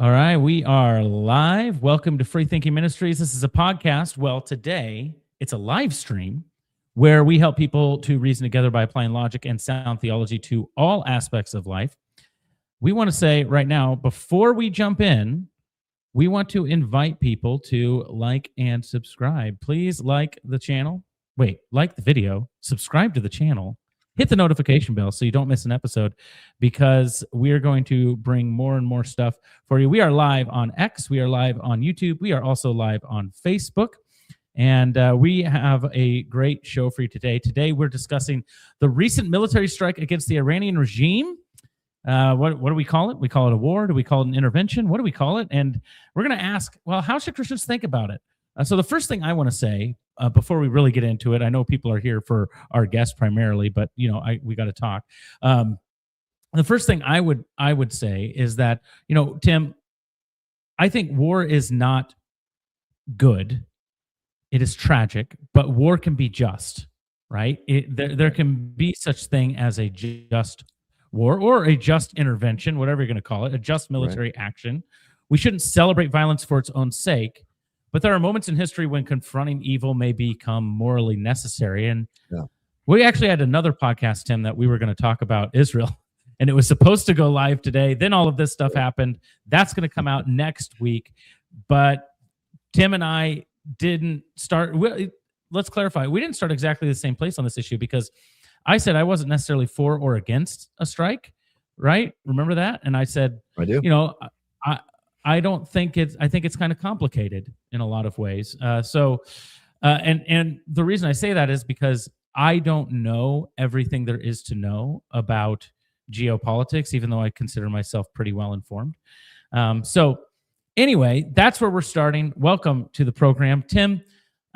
All right, we are live. Welcome to Free Thinking Ministries. This is a podcast. Well, today it's a live stream where we help people to reason together by applying logic and sound theology to all aspects of life. We want to say right now, before we jump in, we want to invite people to like and subscribe. Please like the channel. Like the video, subscribe to the channel, hit the notification bell so you don't miss an episode, because we're going to bring more and more stuff for you. We are live on X. We are live on YouTube. We are also live on Facebook. And we have a great show for you today. Today, we're discussing the recent military strike against the Iranian regime. What do we call it? We call it a war. Do we call it an intervention? What do we call it? And we're going to ask, well, how should Christians think about it? So the first thing I want to say, before we really get into it, I know people are here for our guests primarily, but we got to talk. The first thing I would say is that, Tim, I think war is not good. It is tragic, but war can be just, right? There can be such thing as a just war or a just intervention, whatever you're going to call it, a just military action. We shouldn't celebrate violence for its own sake, but there are moments in history when confronting evil may become morally necessary. And we actually had another podcast, Tim, that we were going to talk about Israel, and it was supposed to go live today. Then all of this stuff happened. That's going to come out next week. But Tim and I didn't start. Let's clarify. We didn't start exactly the same place on this issue, because I said I wasn't necessarily for or against a strike, right? Remember that? And I said, I do. I don't think I think it's kind of complicated in a lot of ways. And the reason I say that is because I don't know everything there is to know about geopolitics, even though I consider myself pretty well informed. So anyway, that's where we're starting. Welcome to the program. Tim,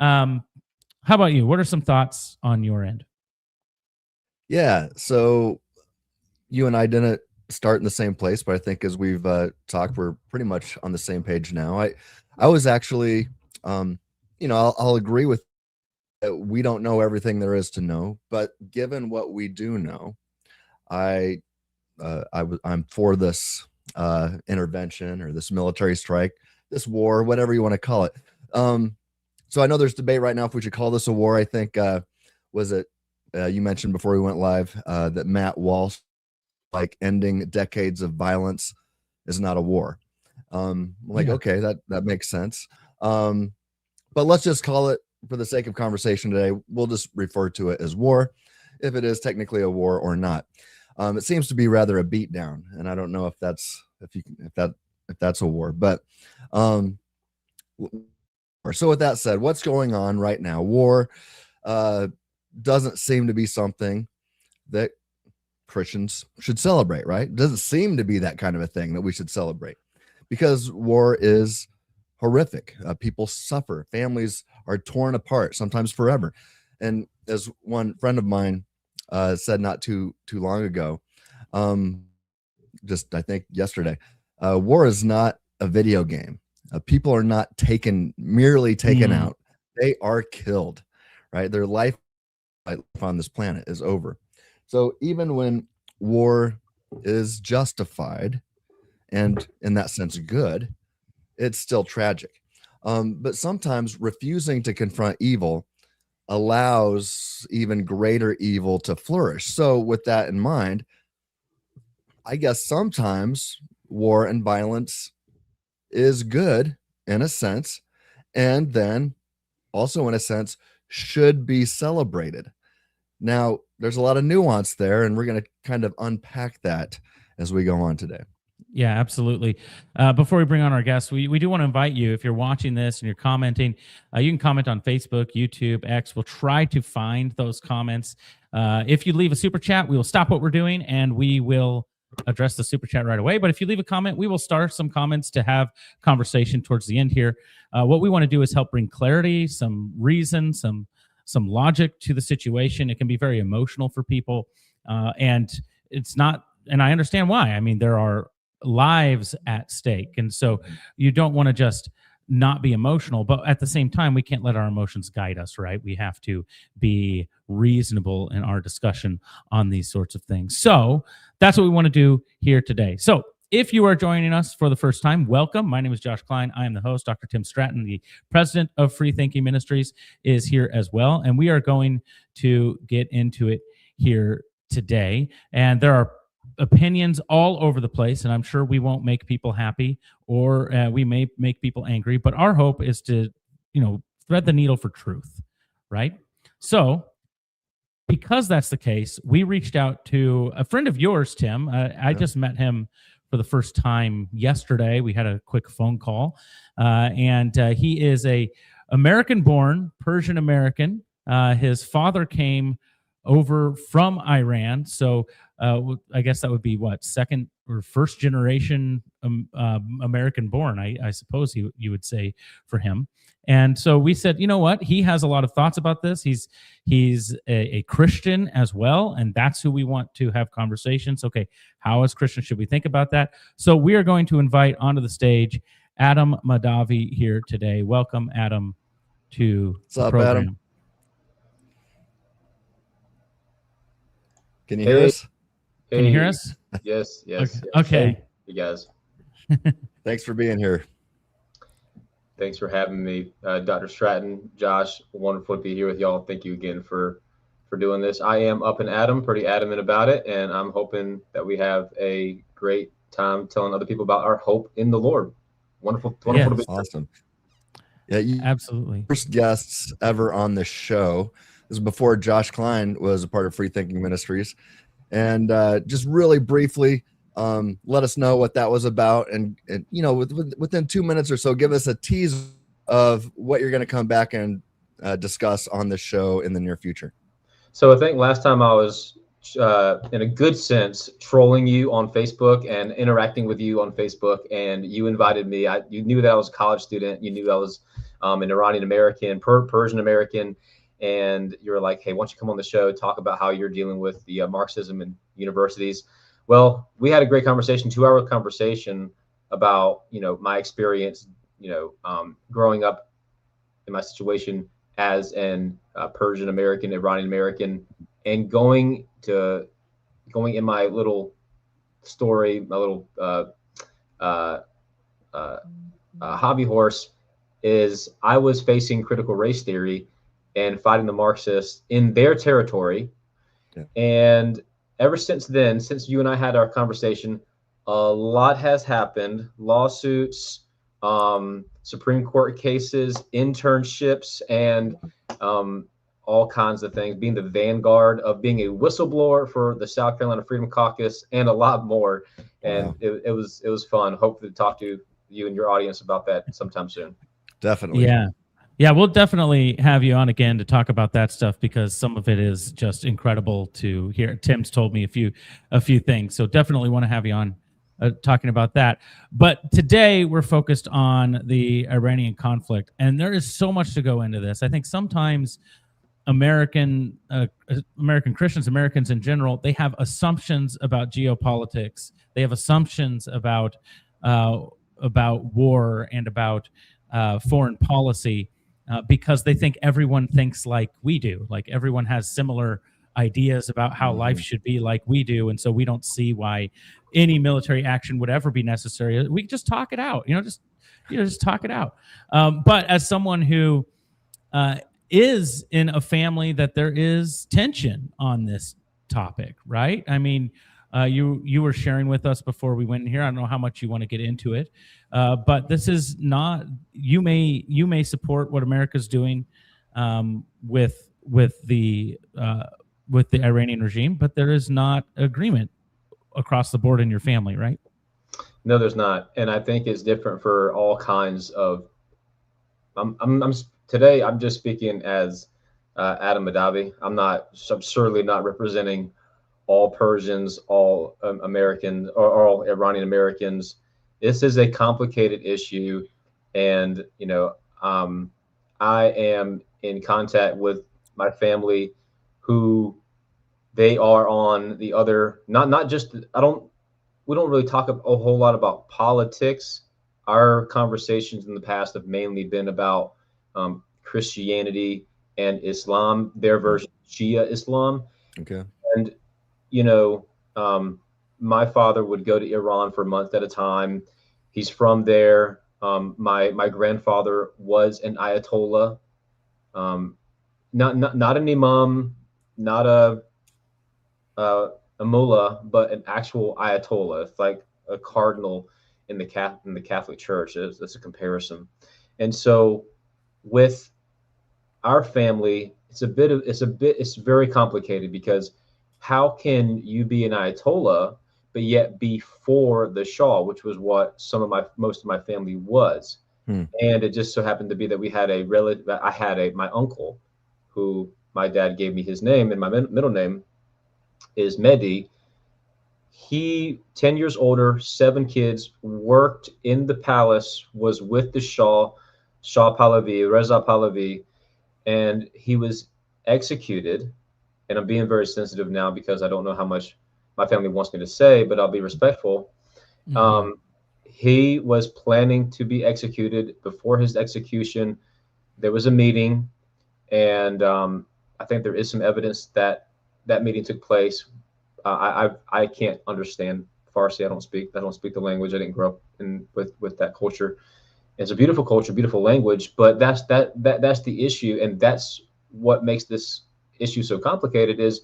how about you? What are some thoughts on your end? Yeah, so you and I didn't start in the same place, but I think as we've talked, we're pretty much on the same page now. I was actually, I'll agree with that. We don't know everything there is to know, but given what we do know, I'm for this intervention or this military strike, this war, whatever you want to call it. So I know there's debate right now if we should call this a war. I think you mentioned before we went live that Matt Walsh, like, ending decades of violence is not a war. Okay, that makes sense. But let's just call it, for the sake of conversation today, we'll just refer to it as war, if it is technically a war or not. It seems to be rather a beatdown, and I don't know if that's a war. But so with that said, what's going on right now? War doesn't seem to be something that Christians should celebrate, right? It doesn't seem to be that kind of a thing that we should celebrate, because war is horrific. People suffer. Families are torn apart, sometimes forever. And as one friend of mine said not too long ago, just I think yesterday, war is not a video game. People are not merely taken out. They are killed, right? Their life on this planet is over. So even when war is justified and in that sense good, it's still tragic. But sometimes refusing to confront evil allows even greater evil to flourish. So with that in mind, I guess sometimes war and violence is good in a sense, and then also in a sense should be celebrated. Now, there's a lot of nuance there, and we're going to kind of unpack that as we go on today. Yeah, absolutely. Before we bring on our guests, we do want to invite you, if you're watching this and you're commenting, you can comment on Facebook, YouTube, X. We'll try to find those comments. If you leave a super chat, we will stop what we're doing and we will address the super chat right away. But if you leave a comment, we will start some comments to have conversation towards the end here. What we want to do is help bring clarity, some reason, some logic to the situation. It can be very emotional for people, and it's not. And I understand why. I mean, there are lives at stake, and so you don't want to just not be emotional, but at the same time, we can't let our emotions guide us, right? We have to be reasonable in our discussion on these sorts of things. So that's what we want to do here today. So If you are joining us for the first time, welcome. My name is Josh Klein. I am the host. Dr. Tim Stratton, the president of Free Thinking Ministries, is here as well. And we are going to get into it here today. And there are opinions all over the place, and I'm sure we won't make people happy, or we may make people angry. But our hope is to, thread the needle for truth, right? So, because that's the case, we reached out to a friend of yours, Tim. I just met him for the first time yesterday. We had a quick phone call, and he is a American-born Persian American. His father came over from Iran, so I guess that would be what, second or first generation American-born, I suppose you would say for him. And so we said, you know what? He has a lot of thoughts about this. He's a Christian as well, and that's who we want to have conversations. Okay, how as Christians should we think about that? So we are going to invite onto the stage Adam Mahdavi here today. Welcome, Adam, to the program. Adam? Can you hear us? Hey. Can you hear us? Yes. Okay. Hey, you guys. Thanks for being here. Thanks for having me, Dr. Stratton, Josh. Wonderful to be here with y'all. Thank you again for doing this. I am up and Adam, pretty adamant about it, and I'm hoping that we have a great time telling other people about our hope in the Lord. Wonderful to be awesome. Yeah, absolutely. First guests ever on the show. This is before Josh Klein was a part of Free Thinking Ministries, and just really briefly. Let us know what that was about, and within 2 minutes or so, give us a tease of what you're going to come back and discuss on the show in the near future. So I think last time I was, in a good sense, trolling you on Facebook and interacting with you on Facebook, and you invited me. You knew that I was a college student. You knew I was an Iranian American, Persian American, and you were like, "Hey, why don't you come on the show, talk about how you're dealing with the Marxism in universities?" Well, we had a great conversation, 2-hour conversation about, my experience, growing up in my situation as an Persian American, Iranian American, and going in my little story, my little hobby horse is I was facing critical race theory and fighting the Marxists in their territory. Yeah. And ever since then, since you and I had our conversation, a lot has happened. Lawsuits, Supreme Court cases, internships, and all kinds of things. Being the vanguard of being a whistleblower for the South Carolina Freedom Caucus, and a lot more. And wow. it was fun. Hope to talk to you and your audience about that sometime soon. Definitely. Yeah, we'll definitely have you on again to talk about that stuff, because some of it is just incredible to hear. Tim's told me a few things, so definitely want to have you on talking about that. But today we're focused on the Iranian conflict, and there is so much to go into this. I think sometimes American Christians, Americans in general, they have assumptions about geopolitics. They have assumptions about war and about foreign policy. Because they think everyone thinks like we do, like everyone has similar ideas about how life should be like we do, and so we don't see why any military action would ever be necessary. We just talk it out, just talk it out. But as someone who is in a family that there is tension on this topic, right? I mean, you were sharing with us before we went in here. I don't know how much you want to get into it, but this is not. You may support what America's doing with the Iranian regime, but there is not agreement across the board in your family, right? No, there's not, and I think it's different for all kinds of. Today I'm just speaking as Adam Mahdavi. I'm certainly not representing all Persians, all Americans, or all Iranian Americans. This is a complicated issue, and I am in contact with my family, who they are on the other. Not just. We don't really talk a whole lot about politics. Our conversations in the past have mainly been about Christianity and Islam, their version of Shia Islam. Okay. And my father would go to Iran for months at a time. He's from there. My grandfather was an Ayatollah, not an imam, not a mullah, but an actual Ayatollah. It's like a cardinal in the Catholic Church. That's a comparison. And so with our family, it's very complicated, because how can you be an Ayatollah but yet be for the Shah, which was what most of my family was. And it just so happened to be that we had a relative. I had my uncle, who my dad gave me his name, and my middle name is Mehdi. He, 10 years older, 7 kids, worked in the palace, was with the Shah Pahlavi, Reza Pahlavi, and he was executed. And I'm being very sensitive now because I don't know how much my family wants me to say, but I'll be respectful. He was planning to be executed. Before his execution, there was a meeting, and I think there is some evidence that that meeting took place. I can't understand Farsi. I don't speak the language. I didn't grow up with that culture. It's a beautiful culture, beautiful language, but that's the issue, and that's what makes this issue so complicated. Is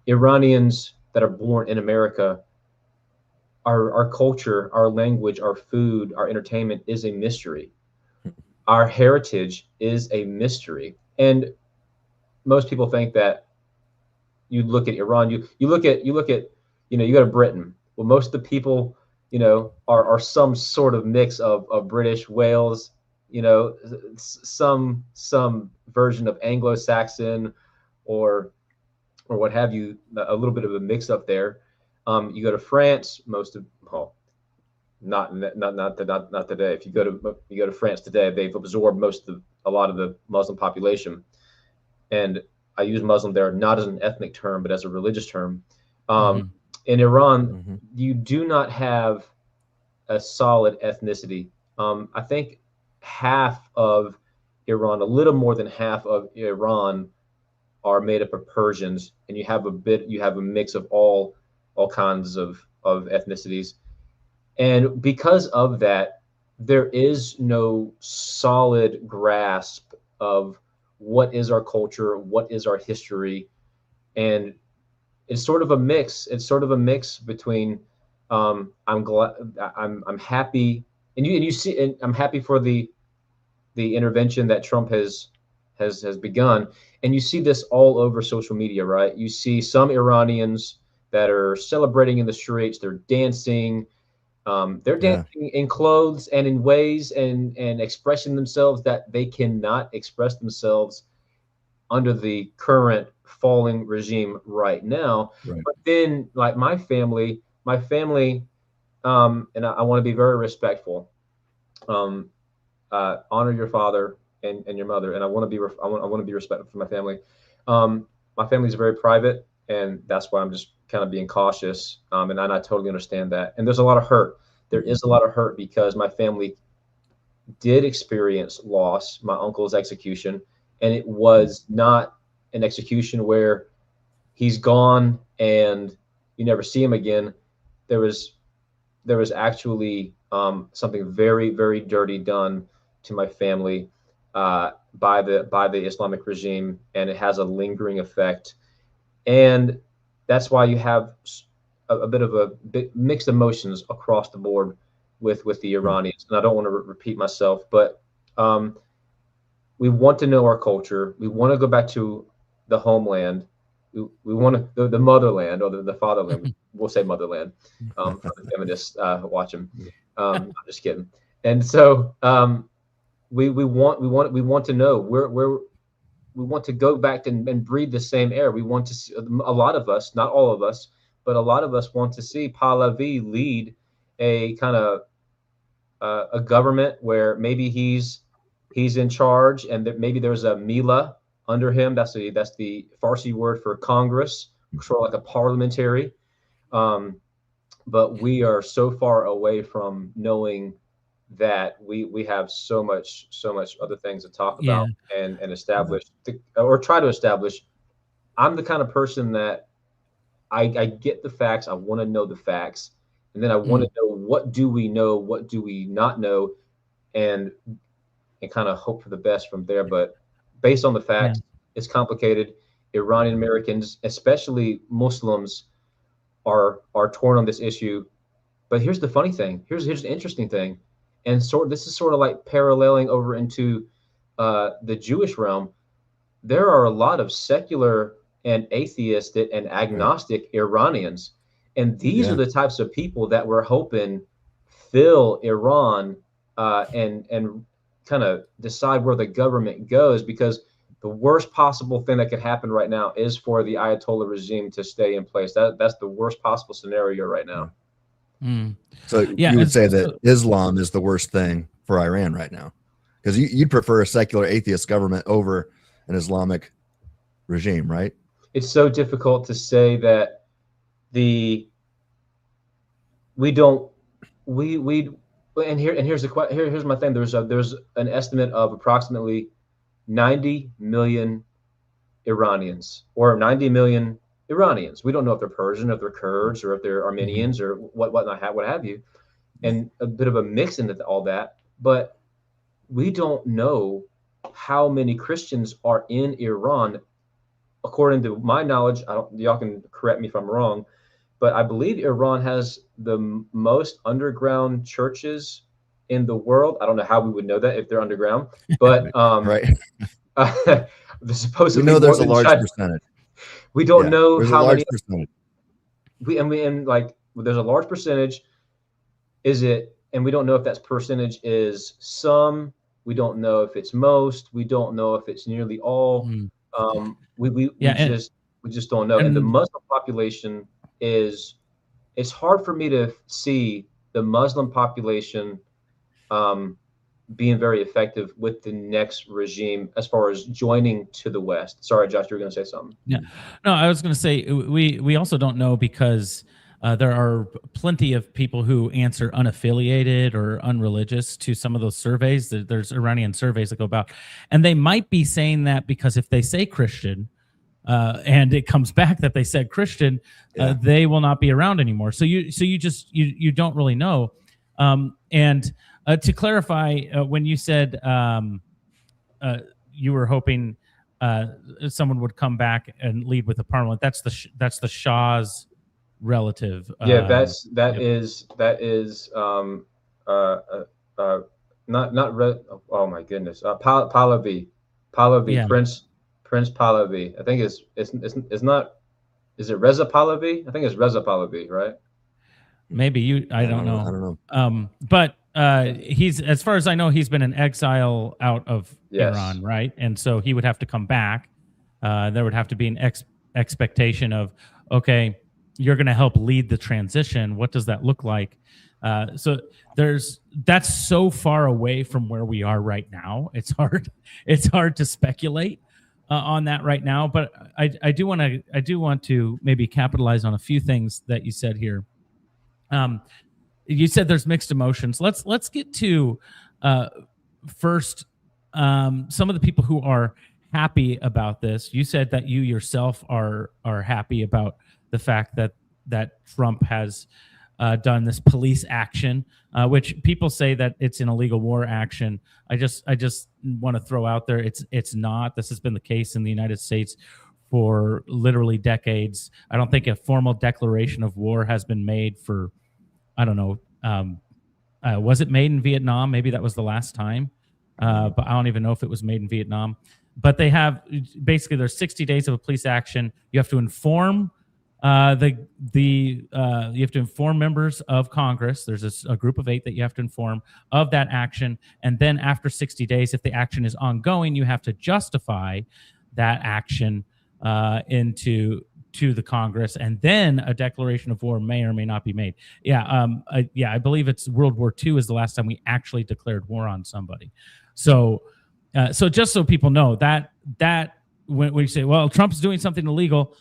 Iranians that are born in America, our culture, our language, our food, our entertainment is a mystery. Our heritage is a mystery, and most people think that you look at Iran, you look at you go to Britain. Well, most of the people are some sort of mix of British, Wales, some version of Anglo-Saxon or what have you, a little bit of a mix up there. You go to France, not today. If you go to France today, they've absorbed a lot of the Muslim population, and I use Muslim there not as an ethnic term, but as a religious term. In Iran, you do not have a solid ethnicity. I think half of Iran, a little more than half of Iran, are made up of Persians, and you have a mix of all kinds of ethnicities. And because of that, there is no solid grasp of what is our culture, what is our history, and it's sort of a mix. It's sort of a mix between I'm happy, and you see, and I'm happy for the intervention that Trump has begun, and you see this all over social media, right? You see some Iranians that are celebrating in the streets, they're dancing. They're dancing in clothes and in ways and expressing themselves that they cannot express themselves under the current falling regime right now. Right. But then, like my family, and I want to be very respectful. Honor your father and your mother, and I want to be respectful for my family. My family is very private, and that's why I'm just kind of being cautious. And I totally understand that. And there's a lot of hurt. There is a lot of hurt because my family did experience loss, my uncle's execution, and it was not an execution where he's gone and you never see him again. There was actually something very, very dirty done to my family by the Islamic regime, and it has a lingering effect. And that's why you have a bit of mixed emotions across the board with the Iranians. And I don't want to repeat myself, but we want to know our culture. We want to go back to the homeland. We want the motherland, or the fatherland. We'll say motherland for the feminists watching. I'm just kidding. And so we want to know where we want to go back and breathe the same air. We want to see, a lot of us, not all of us, but a lot of us want to see Pahlavi lead a kind of a government where maybe he's in charge, and that maybe there's a Mila under him. That's the Farsi word for Congress, sort of like a parliamentary. But we are so far away from knowing that we have so much other things to talk about and establish or try to establish. I'm the kind of person that I get the facts. I want to know the facts, and then I want to know, what do we know, what do we not know, and kind of hope for the best from there. But based on the facts, it's complicated. Iranian Americans, especially Muslims, are torn on this issue. But here's the funny thing. Here's the interesting thing, and this is sort of like paralleling over into the Jewish realm. There are a lot of secular and atheistic and agnostic Iranians, and these are the types of people that we're hoping fill Iran and kind of decide where the government goes, because the worst possible thing that could happen right now is for the Ayatollah regime to stay in place. That's the worst possible scenario right now. So you would say that Islam is the worst thing for Iran right now, because you'd prefer a secular atheist government over an Islamic regime, right? It's so difficult to say that here's my thing. There's an estimate of approximately 90 million Iranians, or 90 million Iranians. We don't know if they're Persian, if they're Kurds, or if they're Armenians, or what have you, and a bit of a mix into all that. But we don't know how many Christians are in Iran. According to my knowledge, y'all can correct me if I'm wrong, but I believe Iran has the most underground churches in the world. I don't know how we would know that if they're underground, but right. Supposedly we know there's a large percentage. We don't know how many percentage. There's a large percentage. Is it? And we don't know if that percentage is some. We don't know if it's most. We don't know if it's nearly all. We just don't know. And the Muslim population it's hard for me to see the Muslim population being very effective with the next regime as far as joining to the West. Sorry, Josh, you were going to say something. Yeah, no, I was going to say we also don't know, because there are plenty of people who answer unaffiliated or unreligious to some of those surveys. There's Iranian surveys that go about, and they might be saying that because if they say Christian, and it comes back that they said Christian, they will not be around anymore. So you don't really know. And to clarify, when you said you were hoping someone would come back and lead with the parliament, that's the Shah's relative. That is oh my goodness, Pahlavi, Prince Pahlavi. I think it's not. Is it Reza Pahlavi? I think it's Reza Pahlavi, right? Maybe I don't know. I don't know. But he's, as far as I know, he's been in exile out of Iran, right? And so he would have to come back. There would have to be an expectation of, okay, you're going to help lead the transition. What does that look like? So that's so far away from where we are right now. It's hard to speculate on that right now. But I do want to maybe capitalize on a few things that you said here. You said there's mixed emotions. Let's get to first some of the people who are happy about this. You said that you yourself are happy about the fact that Trump has done this police action, which people say that it's an illegal war action. I just want to throw out there, it's not. This has been the case in the United States for literally decades. I don't think a formal declaration of war has been made for, I don't know, was it made in Vietnam? Maybe that was the last time, but I don't even know if it was made in Vietnam. But they have, basically there's 60 days of a police action. You have to inform you have to inform members of Congress. There's a group of 8 that you have to inform of that action. And then after 60 days, if the action is ongoing, you have to justify that action to the Congress, and then a declaration of war may or may not be made. I believe it's World War II is the last time we actually declared war on somebody. So just so people know that when you say, well, Trump's doing something illegal,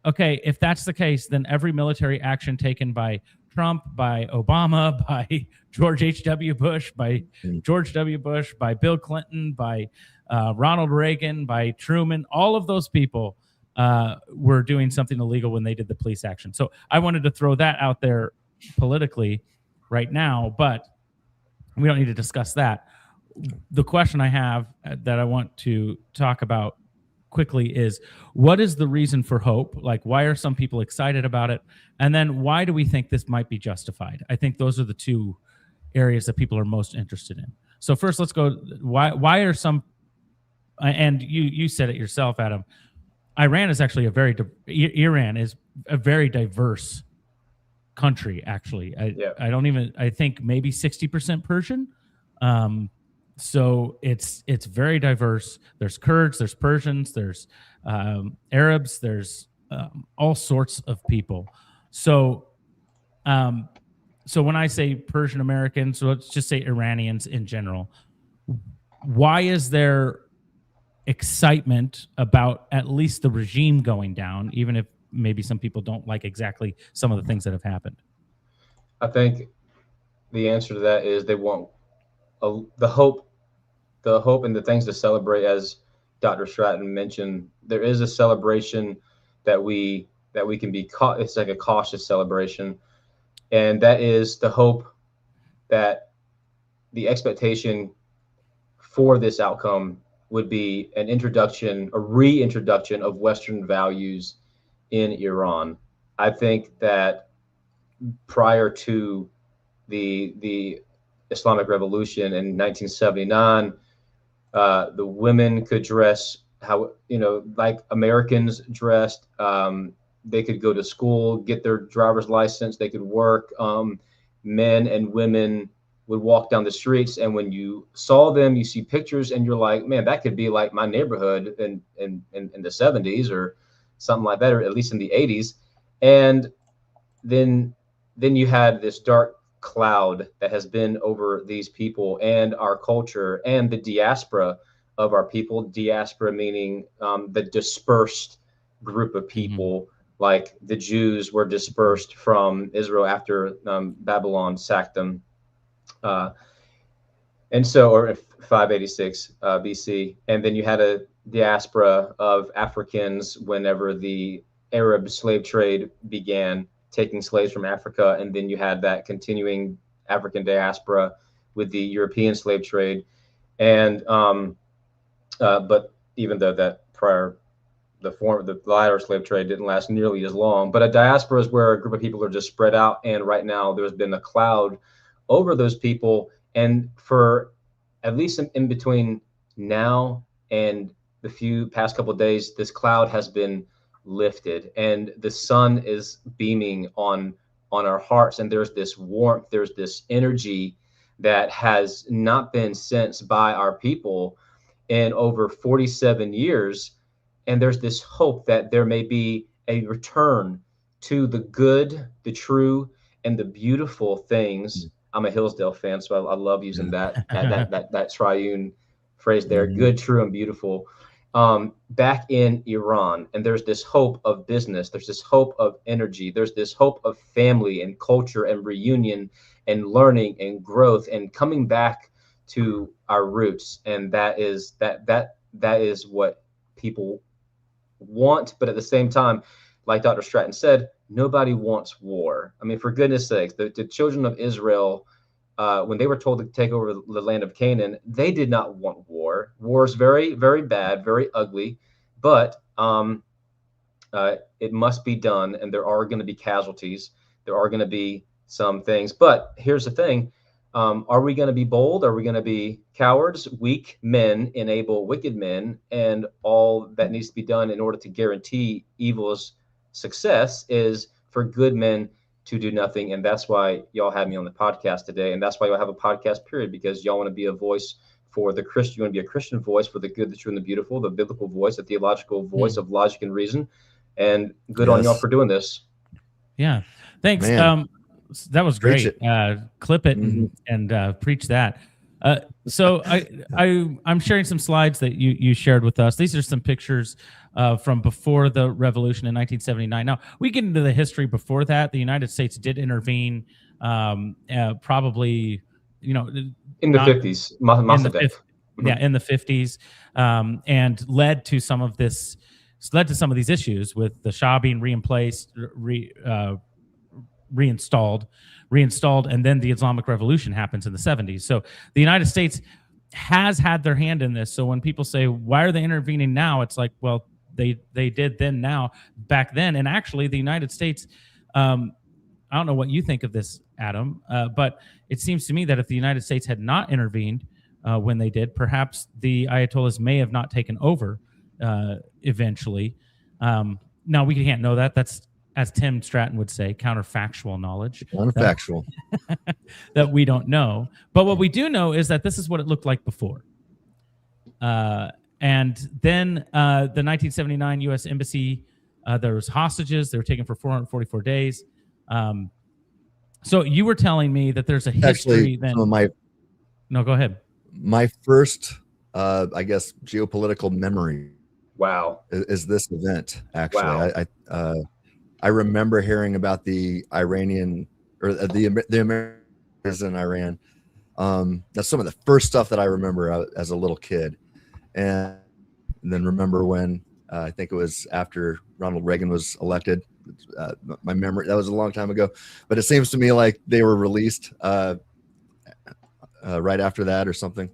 okay, if that's the case, then every military action taken by Trump, by Obama, by George H.W. Bush, by George W. Bush, by Bill Clinton, by Ronald Reagan, by Truman, all of those people, were doing something illegal when they did the police action. So I wanted to throw that out there politically right now, but we don't need to discuss that. The question I have that I want to talk about quickly is, what is the reason for hope? Like, why are some people excited about it? And then why do we think this might be justified? I think those are the two areas that people are most interested in. So first, let's go. Why are some, and you said it yourself, Adam, Iran is actually Iran is a very diverse country, actually. I think maybe 60% Persian. So it's very diverse. There's Kurds, there's Persians, there's Arabs, there's all sorts of people. So when I say Persian Americans, so let's just say Iranians in general, why is there excitement about at least the regime going down, even if maybe some people don't like exactly some of the things that have happened? I think the answer to that is they want the hope and the things to celebrate. As Dr. Stratton mentioned, there is a celebration that we can be caught. It's like a cautious celebration, and that is the hope that the expectation for this outcome would be a reintroduction of Western values in Iran. I think that prior to the Islamic Revolution in 1979, the women could dress like Americans dressed. They could go to school, get their driver's license, they could work. Men and women would walk down the streets, and when you saw them, you see pictures, and you're like, man, that could be like my neighborhood in the 70s or something like that, or at least in the 80s. And then you had this dark cloud that has been over these people and our culture and the diaspora of our people. Diaspora meaning the dispersed group of people. Like the Jews were dispersed from Israel after Babylon sacked them. And so, or 586 BC. And then you had a diaspora of Africans whenever the Arab slave trade began, taking slaves from Africa. And then you had that continuing African diaspora with the European slave trade. And, but even though that the latter slave trade didn't last nearly as long, but a diaspora is where a group of people are just spread out. And right now there's been a cloud over those people. And for at least in between now and the past couple of days, this cloud has been lifted and the sun is beaming on our hearts. And there's this warmth, there's this energy that has not been sensed by our people in over 47 years. And there's this hope that there may be a return to the good, the true, and the beautiful things. I'm a Hillsdale fan, so I love using that triune phrase there, good, true, and beautiful, back in Iran. And there's this hope of business. There's this hope of energy. There's this hope of family and culture and reunion and learning and growth and coming back to our roots. And that is what people want. But at the same time, like Dr. Stratton said, nobody wants war. I mean, for goodness sakes, the children of Israel, when they were told to take over the land of Canaan, they did not want war. War is very, very bad, very ugly, but it must be done, and there are going to be casualties. There are going to be some things. But here's the thing. Are we going to be bold? Are we going to be cowards? Weak men enable wicked men, and all that needs to be done in order to guarantee evil's success is for good men to do nothing. And that's why y'all had me on the podcast today. And that's why y'all have a podcast, period, because y'all want to be a voice for the Christian. You want to be a Christian voice for the good, the true, and the beautiful, the biblical voice, the theological voice of logic and reason. And good on y'all for doing this. Yeah. Thanks. That was great. Clip it and preach that. So I'm sharing some slides that you shared with us. These are some pictures from before the revolution in 1979. Now, we get into the history before that. The United States did intervene, probably, in the 50s, in the 50s, and led to some of this led to some of these issues with the Shah being reinstalled, and then the Islamic Revolution happens in the 70s. So the United States has had their hand in this. So when people say, why are they intervening now? It's like, well, they did then, now, back then. And actually the United States, I don't know what you think of this, Adam, but it seems to me that if the United States had not intervened when they did, perhaps the Ayatollahs may have not taken over eventually. Now, we can't know that. That's, as Tim Stratton would say, counterfactual knowledge. Counterfactual. That we don't know. But what we do know is that this is what it looked like before. And then the 1979 U.S. Embassy, there was hostages. They were taken for 444 days. So you were telling me that there's a history. Actually, then. No, go ahead. My first, I guess, geopolitical memory. Wow. Is this event, actually. Wow. I remember hearing about the Iranian, or the Americans in Iran. That's some of the first stuff that I remember as a little kid. And then remember when, I think it was after Ronald Reagan was elected. My memory, that was a long time ago, but it seems to me like they were released right after that or something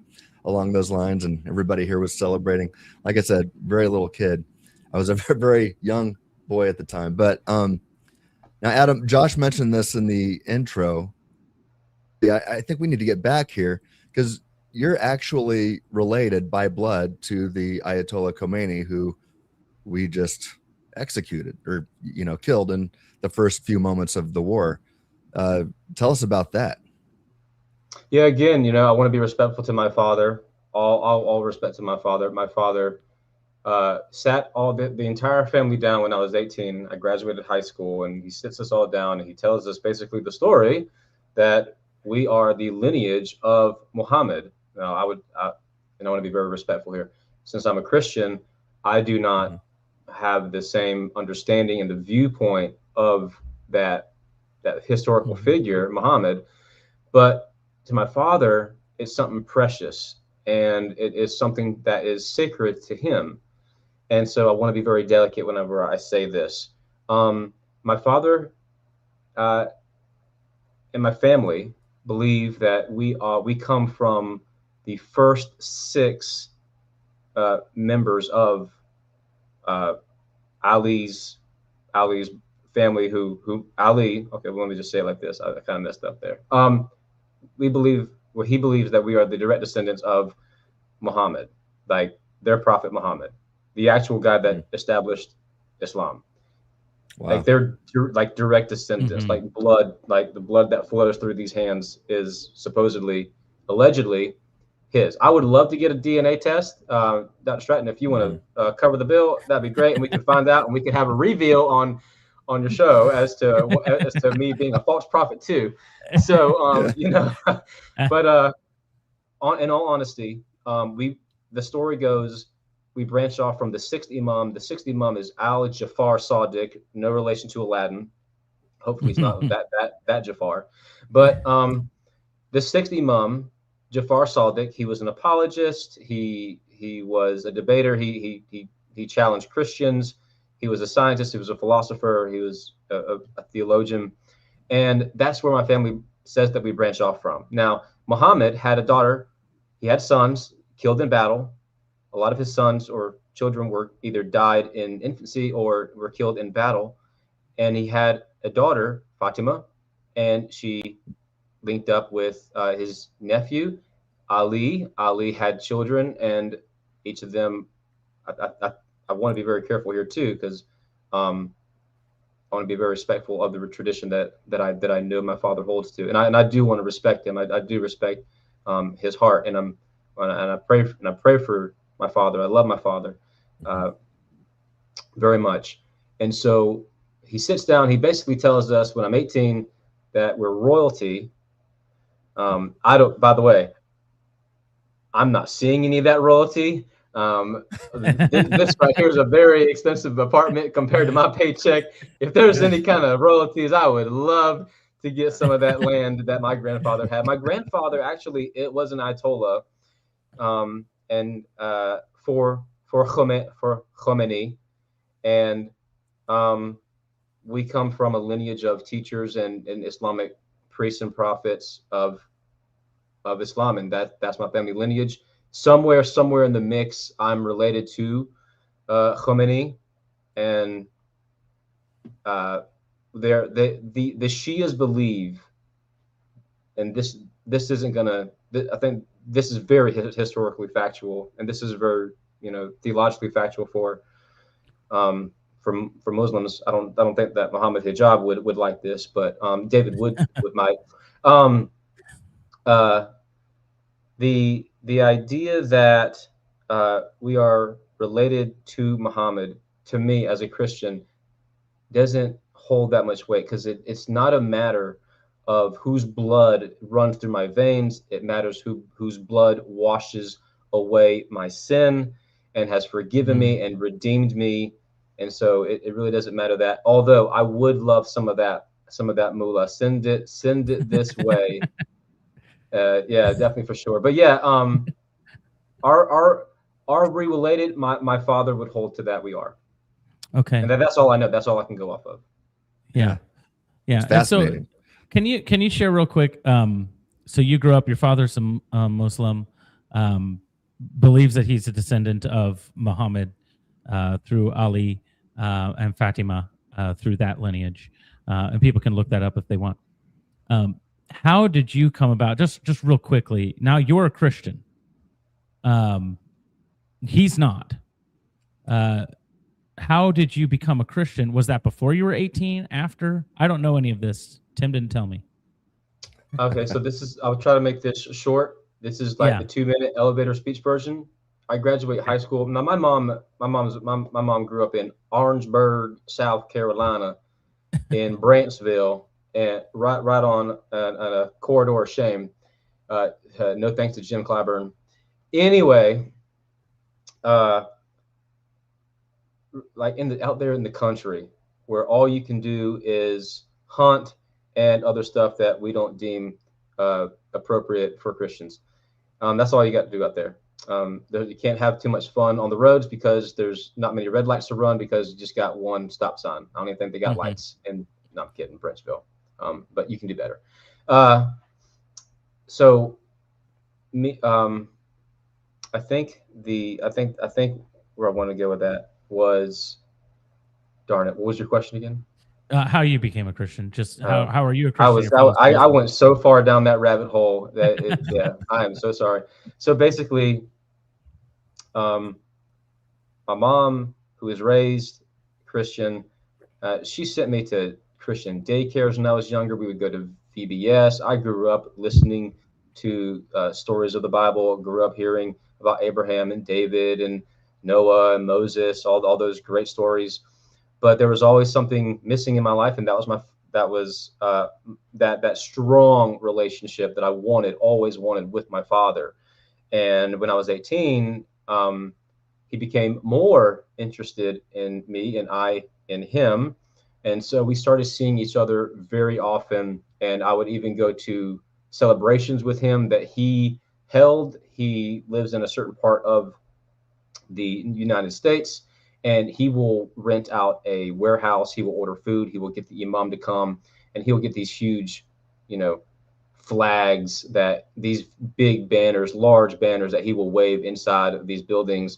along those lines, and everybody here was celebrating. Like I said, very little kid. I was a very young boy at the time. But now, Adam, Josh mentioned this in the intro. Yeah, I think we need to get back here because you're actually related by blood to the Ayatollah Khomeini, who we just executed or killed in the first few moments of the war. Tell us about that. Yeah, again, I want to be respectful to my father. All respect to my father. My father sat the entire family down when I was 18. I graduated high school, and he sits us all down and he tells us basically the story that we are the lineage of Muhammad. Now, I want to be very respectful here. Since I'm a Christian, I do not have the same understanding and the viewpoint of that historical figure, Muhammad. But to my father, it's something precious, and it is something that is sacred to him. And so I want to be very delicate whenever I say this. My father and my family believe that we come from the first 6 members of Ali's family, who Ali. Okay, well, let me just say it like this. I kind of messed up there. He believes that we are the direct descendants of Muhammad, like their prophet Muhammad, the actual guy that established Islam. Wow. Like they're like direct descendants, like the blood that flows through these hands is allegedly his. I would love to get a DNA test. Dr. Stratton, if you want to cover the bill, that'd be great. And we can find out, and we can have a reveal on your show as to me being a false prophet too. So, but in all honesty, the story goes, we branched off from the 6th Imam. The 6th Imam is Al-Jafar Sadiq, no relation to Aladdin. Hopefully he's not that Jafar. But the 6th Imam, Jafar Sadiq, he was an apologist. He was a debater. He challenged Christians. He was a scientist. He was a philosopher. He was a theologian. And that's where my family says that we branch off from. Now, Muhammad had a daughter. He had sons killed in battle. A lot of his sons or children were either died in infancy or were killed in battle. And he had a daughter, Fatima, and she linked up with his nephew, Ali. Ali had children, and each of them, I want to be very careful here too, because I want to be very respectful of the tradition that I know my father holds to, and I do want to respect him. I do respect his heart, and I pray for my father. I love my father very much. And so he sits down. He basically tells us when I'm 18 that we're royalty. By the way, I'm not seeing any of that royalty. This right here is a very expensive apartment compared to my paycheck. If there's any kind of royalties, I would love to get some of that land that my grandfather had. My grandfather, actually, it was an Ayatollah. And for Khomeini, and we come from a lineage of teachers and Islamic priests and prophets of Islam, and that's my family lineage. Somewhere in the mix, I'm related to Khomeini, and the Shias believe, and this isn't gonna. I think this is very historically factual, and this is very theologically factual for Muslims. I don't think that Muhammad Hijab would like this, but David would might. The idea that we are related to Muhammad, to me as a Christian, doesn't hold that much weight, because it's not a matter of whose blood runs through my veins. It matters whose blood washes away my sin and has forgiven me and redeemed me. And so it really doesn't matter that. Although I would love some of that moolah. Send it this way. Yeah, definitely, for sure. But yeah, are we related? My father would hold to that we are. Okay. And that's all I know. That's all I can go off of. Yeah. It's fascinating. So can you share real quick? So you grew up, your father's a Muslim, believes that he's a descendant of Muhammad through Ali and Fatima through that lineage. And people can look that up if they want. How did you come about? Just real quickly. Now you're a Christian. He's not. How did you become a Christian? Was that before you were 18? After? I don't know any of this. Tim didn't tell me. Okay, so I'll try to make this short. This is like the 2-minute elevator speech version. I graduated high school. Now my mom grew up in Orangeburg, South Carolina, in Branchville, and right on a corridor of shame. No thanks to Jim Clyburn. Anyway, like out there in the country, where all you can do is hunt and other stuff that we don't deem appropriate for Christians. That's all you got to do out there. You can't have too much fun on the roads because there's not many red lights to run, because you just got one stop sign. I don't even think they got lights in, no, I'm kidding, Brentsville. But you can do better. So me, I think where I want to go with that was, darn it, what was your question again? How you became a Christian? Just how are you a Christian? I went so far down that rabbit hole that yeah, I am so sorry. So basically, my mom, who was raised Christian, she sent me to Christian daycares when I was younger. We would go to VBS. I grew up listening to stories of the Bible. Grew up hearing about Abraham and David and Noah and Moses, all those great stories. But there was always something missing in my life, and that was that strong relationship that I always wanted with my father. And when I was 18, he became more interested in me, and I in him. And so we started seeing each other very often, and I would even go to celebrations with him that he held. He lives in a certain part of the United States, and he will rent out a warehouse. He will order food. He will get the imam to come, and he'll get these huge, flags, these big banners, large banners that he will wave inside of these buildings.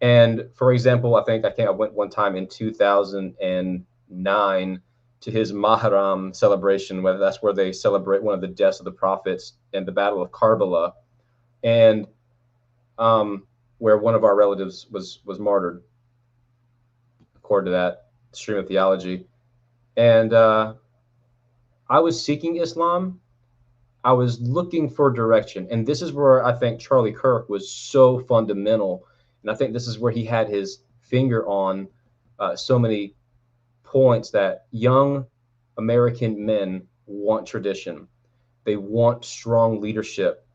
And for example, I went one time in 2009 to his Muharram celebration, whether that's where they celebrate one of the deaths of the prophets and the Battle of Karbala, and where one of our relatives was martyred, according to that stream of theology. And I was seeking Islam. I was looking for direction. And this is where I think Charlie Kirk was so fundamental. And I think this is where he had his finger on so many points, that young American men want tradition. They want strong leadership.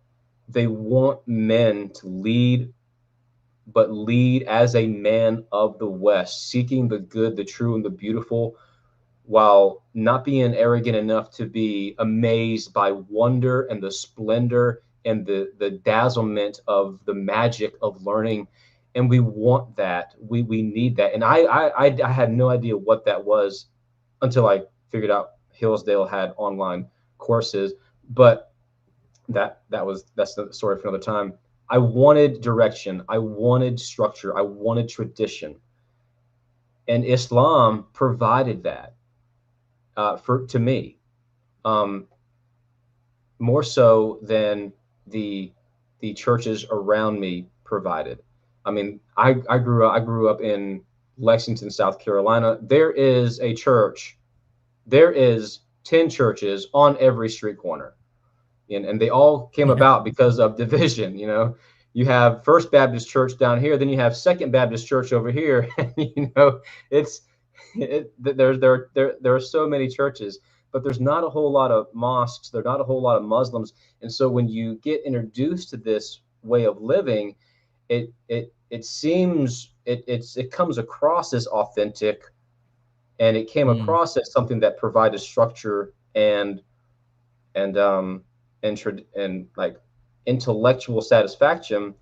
They want men to lead, but lead as a man of the West, seeking the good, the true, and the beautiful, while not being arrogant enough to be amazed by wonder and the splendor and the dazzlement of the magic of learning and we want that. We need that. And I had no idea what that was until I figured out Hillsdale had online courses. But that's the story for another time. I wanted direction. I wanted structure. I wanted tradition, and Islam provided that to me, more so than the churches around me provided. I mean, I grew up in Lexington, South Carolina. There is a church. There is 10 churches on every street corner. And they all came about because of division. You know, you have First Baptist Church down here, then you have Second Baptist Church over here. You know, there are so many churches, but there's not a whole lot of mosques. There's not a whole lot of Muslims. And so when you get introduced to this way of living, it comes across as authentic, and it came across as something that provided structure and like intellectual satisfaction.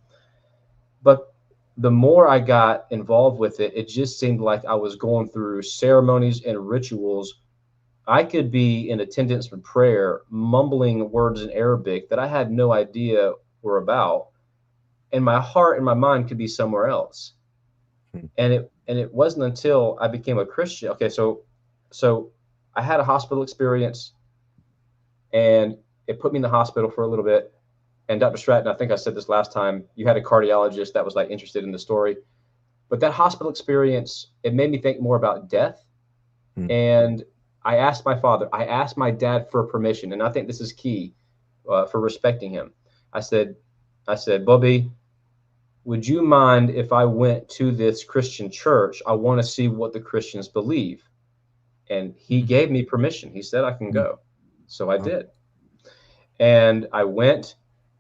But the more I got involved with it, it just seemed like I was going through ceremonies and rituals. I could be in attendance for prayer, mumbling words in Arabic that I had no idea were about, and my heart and my mind could be somewhere else. And it wasn't until I became a Christian. Okay, so I had a hospital experience, and it put me in the hospital for a little bit. And Dr. Stratton, I think I said this last time, you had a cardiologist that was like interested in the story. But that hospital experience, it made me think more about death. And I asked my dad for permission. And I think this is key for respecting him. I said, Bobby, would you mind if I went to this Christian church? I want to see what the Christians believe. And he gave me permission. He said I can go. So I did. And I went,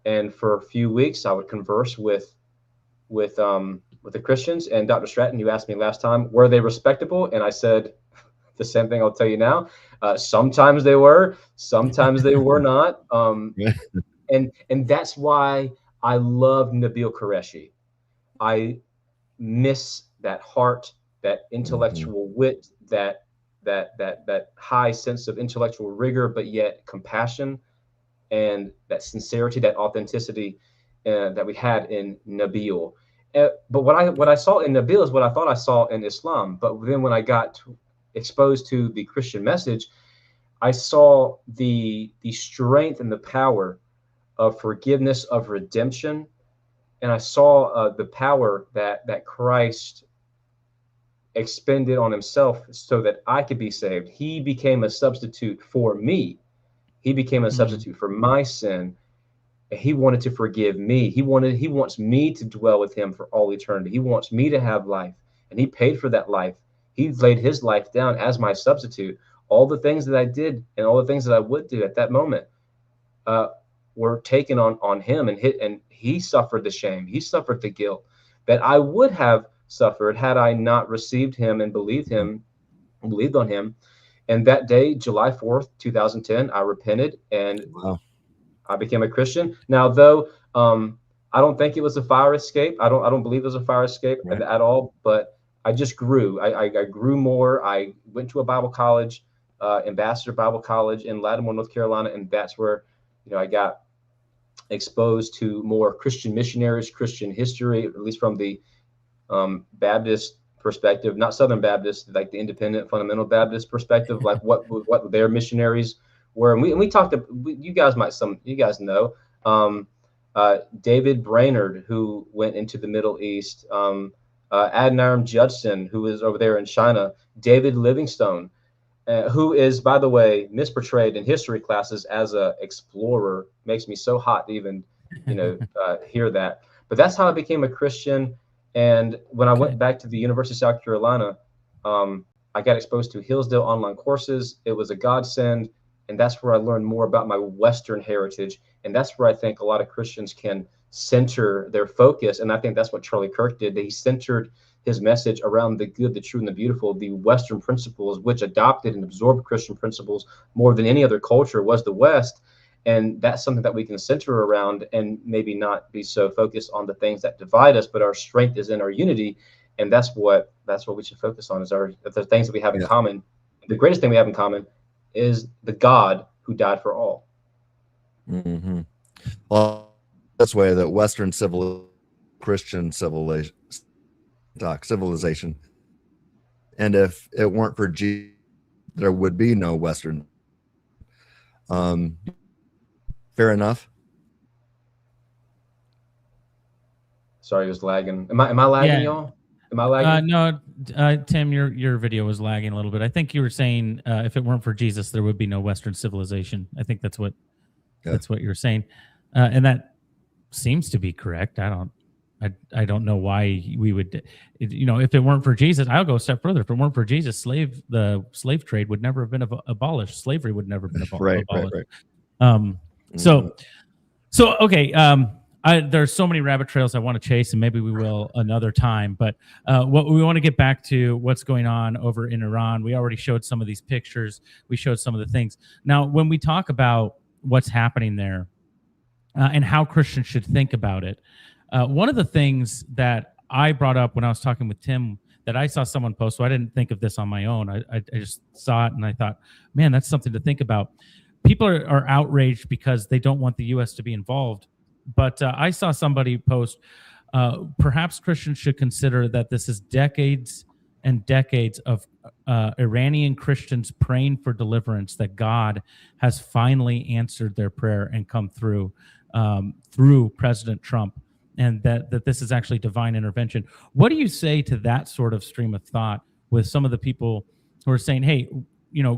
and for a few weeks I would converse with the Christians. And Dr. Stratton, you asked me last time, were they respectable? And I said the same thing I'll tell you now. Sometimes they were, sometimes they were not. And that's why I love Nabil Qureshi. I miss that heart, that intellectual wit, that high sense of intellectual rigor, but yet compassion, and that sincerity, that authenticity that we had in Nabil. But what I saw in Nabil is what I thought I saw in Islam. But then when I got exposed to the Christian message, I saw the strength and the power of forgiveness, of redemption. And I saw the power that Christ expended on himself so that I could be saved. He became a substitute for me. He became a substitute for my sin. He wanted to forgive me. He wants me to dwell with him for all eternity. He wants me to have life, and he paid for that life. He laid his life down as my substitute. All the things that I did and all the things that I would do at that moment were taken on him, and he suffered the shame. He suffered the guilt that I would have suffered had I not received him and believed on him. And that day, July 4th, 2010, I repented and I became a Christian. Now, though, I don't think it was a fire escape. I don't believe it was a fire escape at all. But I just grew. I grew more. I went to a Bible college, Ambassador Bible College in Lattimore, North Carolina, and that's where I got exposed to more Christian missionaries, Christian history, at least from the Baptist perspective, not Southern Baptist, like the independent fundamental Baptist perspective, like what their missionaries were. And we talked to, you guys know, David Brainerd, who went into the Middle East, Adoniram Judson, who is over there in China, David Livingstone, who is, by the way, misportrayed in history classes as a explorer. Makes me so hot to even, hear that. But that's how I became a Christian. And when I went back to the University of South Carolina, I got exposed to Hillsdale online courses. It was a godsend. And that's where I learned more about my Western heritage. And that's where I think a lot of Christians can center their focus. And I think that's what Charlie Kirk did. He centered his message around the good, the true, and the beautiful. The Western principles, which adopted and absorbed Christian principles more than any other culture, was the West. And that's something that we can center around and maybe not be so focused on the things that divide us, but our strength is in our unity. And that's what we should focus on, is the things that we have in common. The greatest thing we have in common is the God who died for all. Mm-hmm. Well, this way that Western Christian civilization, and if it weren't for Jesus, there would be no Western. Fair enough. Sorry, it was lagging. Am I lagging, y'all? Am I lagging? No, Tim, your video was lagging a little bit. I think you were saying if it weren't for Jesus, there would be no Western civilization. I think that's what you were saying, and that seems to be correct. I don't know why we would, if it weren't for Jesus. I'll go a step further. If it weren't for Jesus, the slave trade would never have been abolished. Slavery would never have been abolished. Right. So okay. There's so many rabbit trails I want to chase, and maybe we will another time. But what we want to get back to what's going on over in Iran. We already showed some of these pictures. We showed some of the things. Now, when we talk about what's happening there and how Christians should think about it, one of the things that I brought up when I was talking with Tim that I saw someone post, so I didn't think of this on my own. I just saw it and I thought, man, that's something to think about. People are outraged because they don't want the U.S. to be involved. But I saw somebody post, perhaps Christians should consider that this is decades and decades of Iranian Christians praying for deliverance, that God has finally answered their prayer and come through President Trump, and that this is actually divine intervention. What do you say to that sort of stream of thought with some of the people who are saying, hey,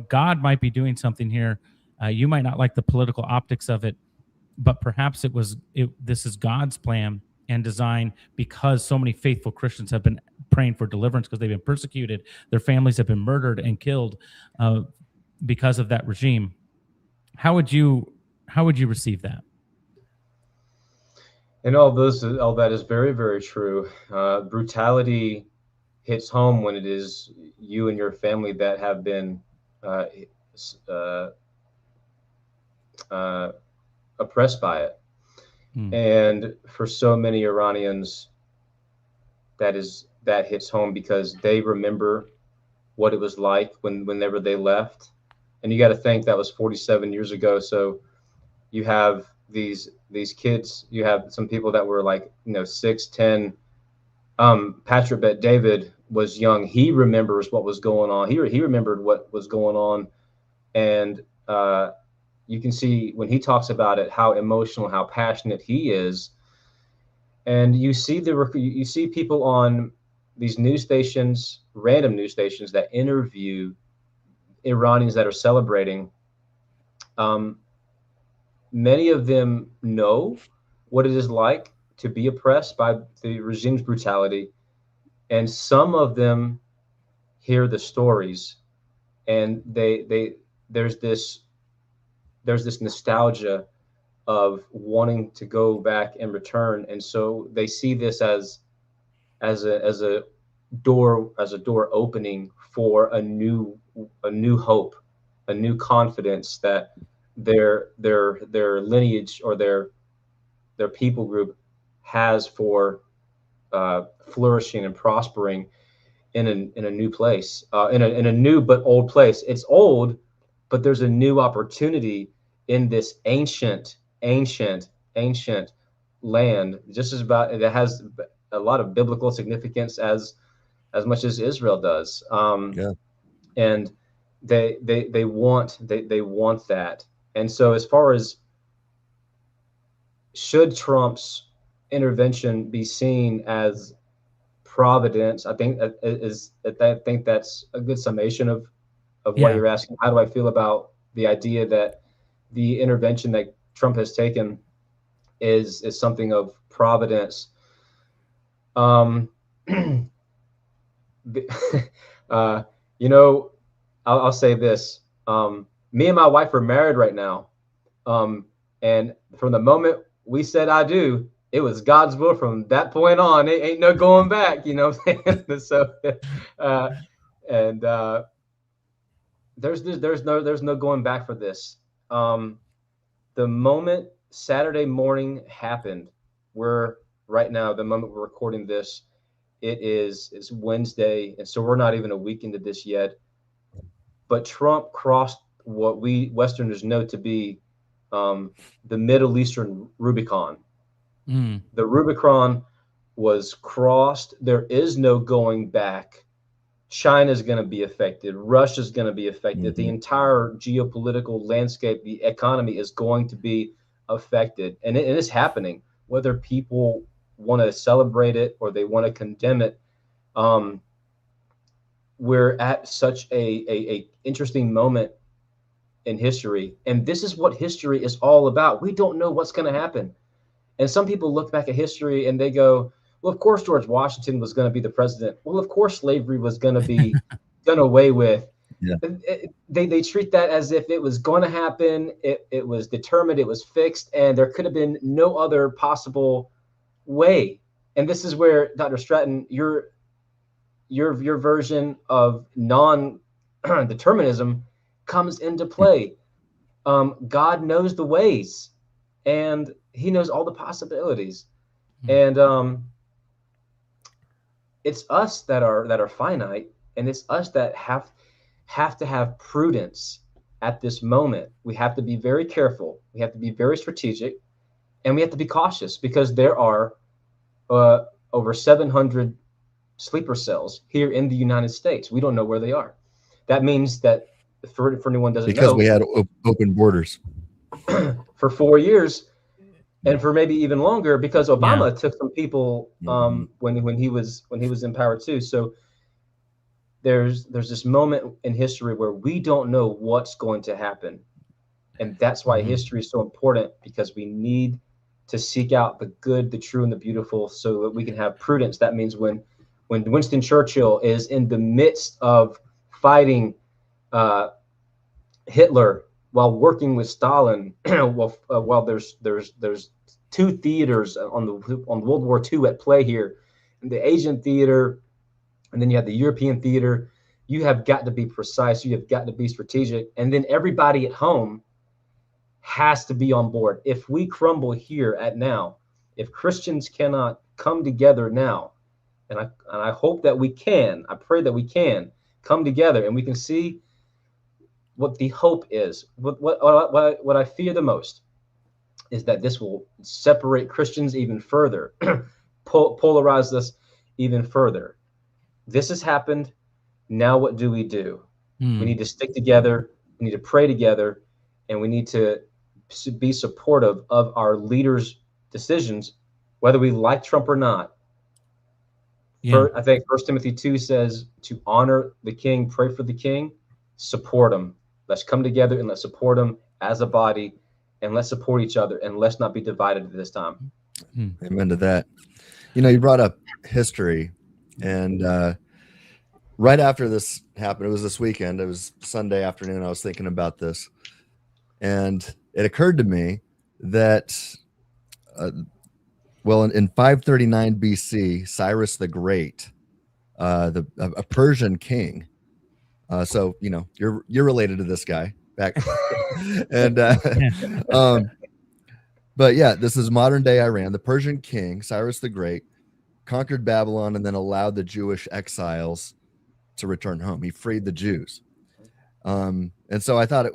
God might be doing something here. You might not like the political optics of it, but perhaps this is God's plan and design, because so many faithful Christians have been praying for deliverance because they've been persecuted. Their families have been murdered and killed because of that regime. How would you receive that? And all that is very, very true. Brutality hits home when it is you and your family that have been oppressed by it. And for so many Iranians, that hits home because they remember what it was like whenever they left. And you got to think that was 47 years ago. So you have these kids, you have some people that were like 6, 10. Patrick Bet David was young. He remembers what was going on. He remembered what was going on, and you can see when he talks about it how emotional, how passionate he is. And you see people on these news stations, random news stations, that interview Iranians that are celebrating. Many of them know what it is like to be oppressed by the regime's brutality, and some of them hear the stories, and there's this nostalgia of wanting to go back and return, and so they see this as a door opening for a new hope, a new confidence that their lineage or their people group has for flourishing and prospering in a new place, in a new but old place. It's old, but there's a new opportunity in this ancient land, just as about, it has a lot of biblical significance as much as Israel does. And they want that. And so as far as should Trump's intervention be seen as providence, I think that's a good summation of what you're asking. How do I feel about the idea that the intervention that Trump has taken is something of providence? I'll say this. Me and my wife are married right now. And from the moment we said I do, it was God's will from that point on. It ain't no going back, you know what I'm saying? So, there's no going back for this. The moment Saturday morning happened, we're right now, the moment we're recording this, it's Wednesday, and so we're not even a week into this yet. But Trump crossed what we Westerners know to be the Middle Eastern Rubicon. The Rubicon was crossed. There is no going back. China's going to be affected. Russia's going to be affected. The entire geopolitical landscape, the economy is going to be affected. And it is happening, whether people want to celebrate it or they want to condemn it. We're at such a interesting moment in history. And this is what history is all about. We don't know what's going to happen. And some people look back at history and they go, well, of course, George Washington was going to be the president. Well, of course, slavery was going to be done away with. Yeah. They treat that as if it was going to happen. It was determined. It was fixed. And there could have been no other possible way. And this is where, Dr. Stratton, your version of non-determinism comes into play. God knows the ways, and he knows all the possibilities. And it's us that are finite, and it's us that have to have prudence at this moment. We have to be very careful. We have to be very strategic, and we have to be cautious, because there are over 700 sleeper cells here in the United States. We don't know where they are. That means that for anyone doesn't know, because we had open borders for 4 years, and for maybe even longer, because Obama took some people when he was in power too. So there's this moment in history where we don't know what's going to happen, and that's why history is so important, because we need to seek out the good, the true, and the beautiful, so that we can have prudence. That means when Winston Churchill is in the midst of fighting Hitler while working with Stalin, while there's two theaters on World War II at play here, the Asian theater, and then you have the European theater. You have got to be precise. You have got to be strategic, and then everybody at home has to be on board. If we crumble here at now, if Christians cannot come together now, and I hope that we can, I pray that we can come together and we can see what the hope is. What I fear the most is that this will separate Christians even further, polarize us even further. This has happened. Now what do? We need to stick together. We need to pray together, and we need to be supportive of our leaders' decisions, whether we like Trump or not. I think 1 Timothy 2 says to honor the king, pray for the king, support him. Let's come together and let's support him as a body, and let's support each other, and let's not be divided at this time. Amen to that. You brought up history, and right after this happened, it was this weekend, it was Sunday afternoon, I was thinking about this, and it occurred to me that in 539 BC, Cyrus the Great, a Persian king. So you're related to this guy back, and but yeah, this is modern day Iran. The Persian king Cyrus the Great conquered Babylon and then allowed the Jewish exiles to return home. He freed the Jews, and so I thought,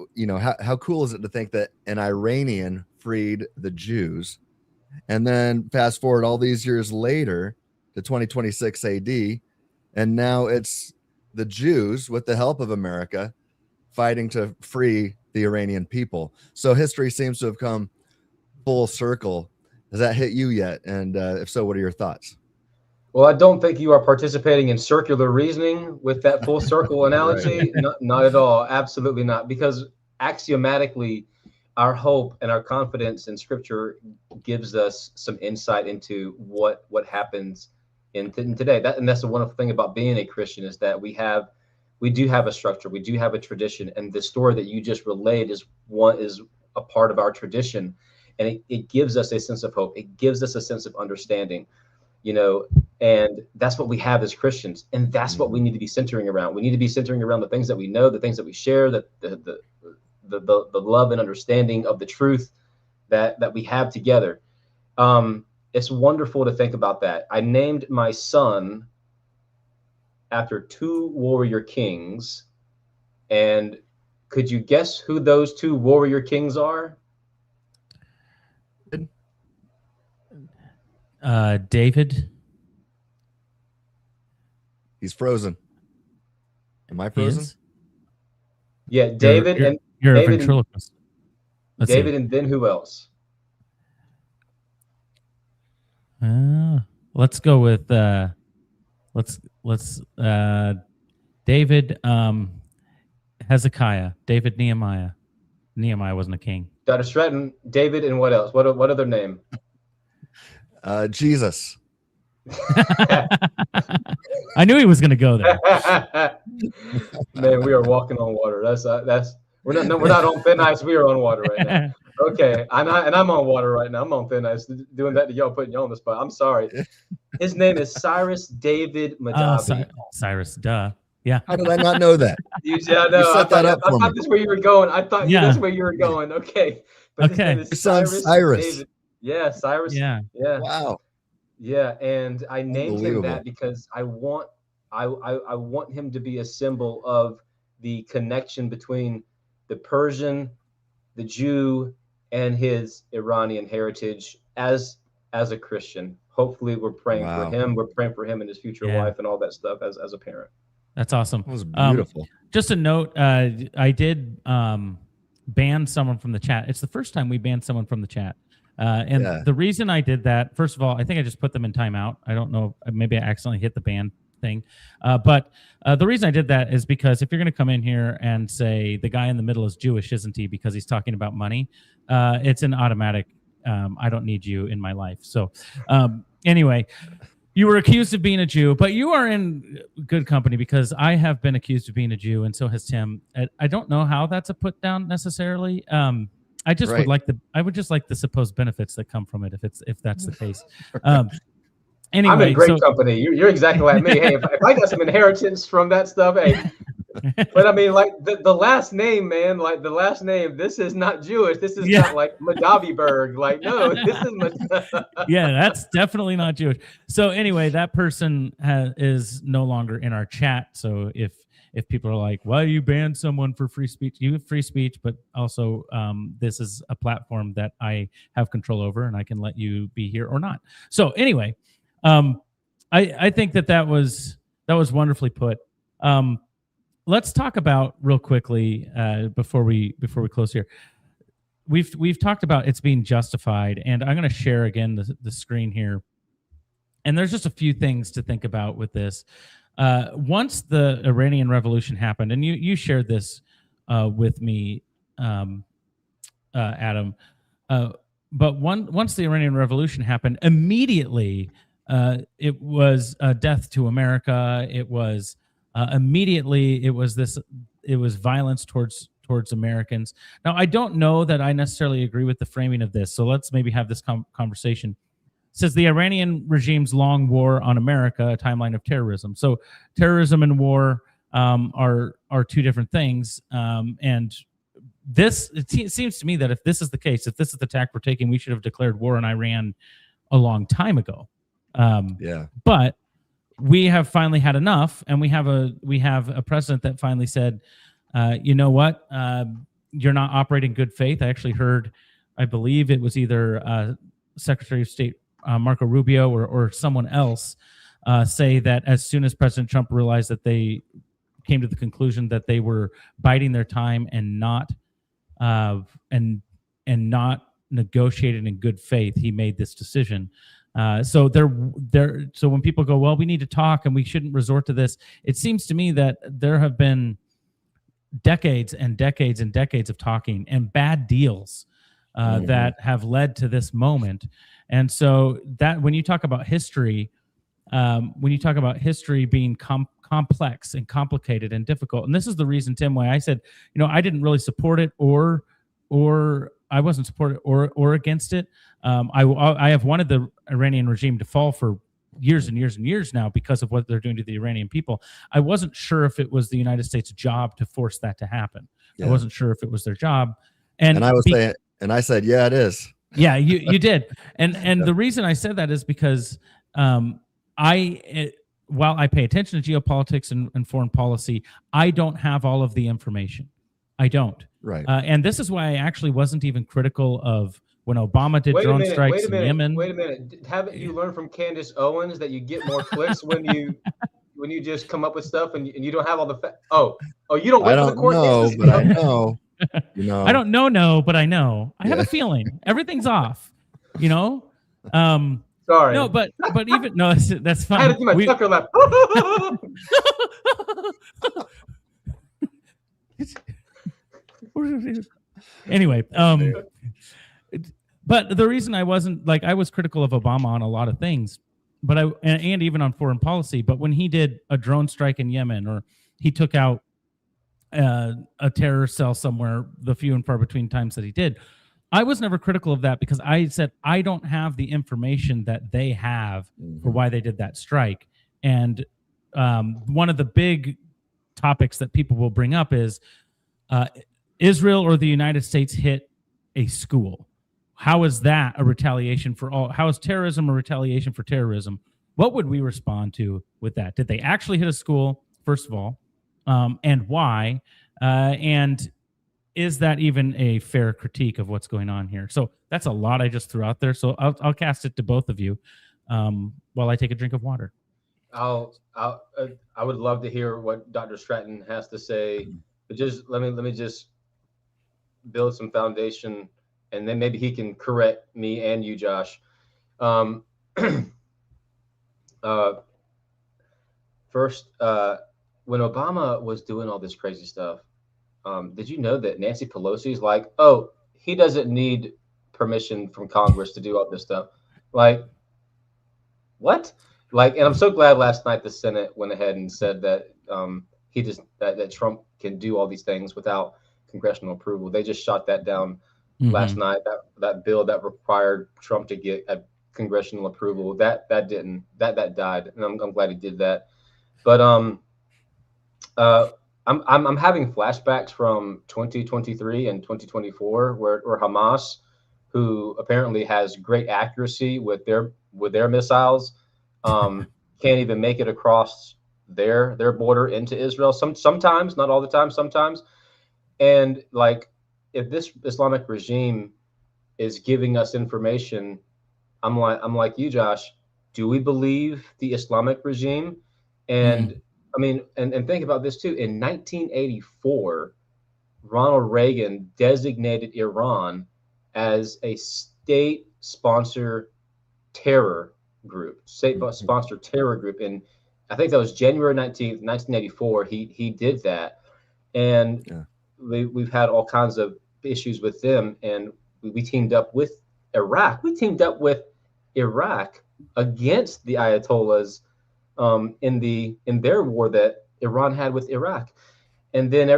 how cool is it to think that an Iranian freed the Jews? And then fast forward all these years later to 2026 AD, and now it's the Jews, with the help of America, fighting to free the Iranian people. So history seems to have come full circle. Has that hit you yet? And if so, what are your thoughts? Well, I don't think you are participating in circular reasoning with that full circle analogy. Right. Not at all. Absolutely not. Because axiomatically, our hope and our confidence in Scripture gives us some insight into what happens in today. And that's the wonderful thing about being a Christian, is that we do have a structure, we do have a tradition, and the story that you just relayed is a part of our tradition, and it gives us a sense of hope. It gives us a sense of understanding, and that's what we have as Christians, and that's what we need to be centering around. We need to be centering around the things that we know, the things that we share, the love and understanding of the truth that we have together. It's wonderful to think about that. I named my son after two warrior kings, and could you guess who those two warrior kings are? David. He's frozen. Am I frozen? Yeah, David. You're David a ventriloquist. David, and then who else? Let's go with David, Hezekiah, David, Nehemiah. Nehemiah wasn't a king. Dr. Stratton, David, and what else? What other name? Jesus. I knew he was going to go there. Man, we are walking on water. We're not on thin ice. We are on water right now. Okay, I'm on water right now. I'm on thin ice. Doing that to y'all, putting y'all on the spot. I'm sorry. His name is Cyrus David Mahdavi. Cyrus, duh. Yeah. How did I not know that? Yeah, no, I thought that's where you were going. I thought that's where you were going. Okay. But okay. His name is Cyrus. David. Yeah, Cyrus. Yeah. Yeah. Wow. Yeah, and I named him that because I want him to be a symbol of the connection between the Persian, the Jew, and his Iranian heritage as a Christian. Hopefully we're praying for him. We're praying for him and his future wife and all that stuff as a parent. That's awesome. That was beautiful. Just a note, I did ban someone from the chat. It's the first time we banned someone from the chat. The reason I did that, first of all, I think I just put them in timeout. I don't know, maybe I accidentally hit the ban thing. But the reason I did that is because if you're going to come in here and say the guy in the middle is Jewish, isn't he? Because he's talking about money, it's an automatic, I don't need you in my life. So anyway, you were accused of being a Jew, but you are in good company because I have been accused of being a Jew, and so has Tim. I don't know how that's a put down necessarily. I just would just like the supposed benefits that come from it if that's the case. Anyway, I'm in great company. You're exactly like me. Hey, if I got some inheritance from that stuff, hey. But I mean, like the last name, man, like the last name. This is not Jewish. This is not like Mahdaviberg. Like, no, this is. Yeah, that's definitely not Jewish. So anyway, that person is no longer in our chat. So if people are like, why you banned someone for free speech? You have free speech, but also this is a platform that I have control over, and I can let you be here or not. So anyway, I think that was wonderfully put. Let's talk about real quickly before we close here. We've talked about it's being justified, and I'm going to share again the screen here. And there's just a few things to think about with this. Once the Iranian Revolution happened, and you shared this with me, Adam, but once the Iranian Revolution happened, immediately it was death to America. It was immediately it was violence towards Americans. Now, I don't know that I necessarily agree with the framing of this, so let's maybe have this conversation. It says the Iranian regime's long war on America, a timeline of terrorism. So terrorism and war are two different things. And it seems to me that if this is the case, if this is the tack we're taking, we should have declared war on Iran a long time ago. But we have finally had enough, and we have a president that finally said, you know what, you're not operating good faith. I actually heard, I believe it was either Secretary of State Marco Rubio or someone else say that as soon as President Trump realized that they came to the conclusion that they were biding their time and not negotiating in good faith, he made this decision. So when people go, well, we need to talk and we shouldn't resort to this, it seems to me that there have been decades and decades and decades of talking and bad deals that have led to this moment. And so that when you talk about history being complex and complicated and difficult, and this is the reason, Tim, why I said, I didn't really support it or I wasn't supported or against it. I have wanted the Iranian regime to fall for years and years and years now because of what they're doing to the Iranian people. I wasn't sure if it was the United States' job to force that to happen. I wasn't sure if it was their job. And I said, yeah, it is. Yeah, you did. And the reason I said that is because while I pay attention to geopolitics and foreign policy, I don't have all of the information. I don't. Right. And this is why I actually wasn't even critical of when Obama did drone strikes in Yemen. Wait a minute. Haven't you learned from Candace Owens that you get more clicks when you just come up with stuff and you don't have all the you don't wait for the court cases? But I know. I don't know, but I know. I have a feeling everything's off. Sorry. No, but even no, that's fine. I had to do my Tucker laugh. Anyway, but the reason I wasn't I was critical of Obama on a lot of things, but and even on foreign policy. But when he did a drone strike in Yemen, or he took out a terror cell somewhere, the few and far between times that he did, I was never critical of that because I said I don't have the information that they have for why they did that strike. And one of the big topics that people will bring up is Israel or the United States hit a school. How is that a retaliation for all? How is terrorism a retaliation for terrorism? What would we respond to with that? Did they actually hit a school, first of all? And why? And is that even a fair critique of what's going on here? So that's a lot I just threw out there. So I'll cast it to both of you while I take a drink of water. I would love to hear what Dr. Stratton has to say, but just let me just build some foundation, and then maybe he can correct me and you, Josh. First, when Obama was doing all this crazy stuff, did you know that Nancy Pelosi is like, oh, he doesn't need permission from Congress to do all this stuff? Like, what? And I'm so glad last night the Senate went ahead and said that that Trump can do all these things without congressional approval. They just shot that down last night. That bill that required Trump to get a congressional approval that died, and I'm glad he did that. But I'm having flashbacks from 2023 and 2024 where Hamas, who apparently has great accuracy with their missiles, can't even make it across their border into Israel. Sometimes, not all the time, sometimes. And if this Islamic regime is giving us information, I'm like you, Josh. Do we believe the Islamic regime? And I mean, and think about this too. In 1984, Ronald Reagan designated Iran as a state-sponsored terror group. And I think that was January 19th, 1984. He did that, and we've had all kinds of issues with them, and we teamed up with Iraq. We teamed up with Iraq against the Ayatollahs in their war that Iran had with Iraq. And then,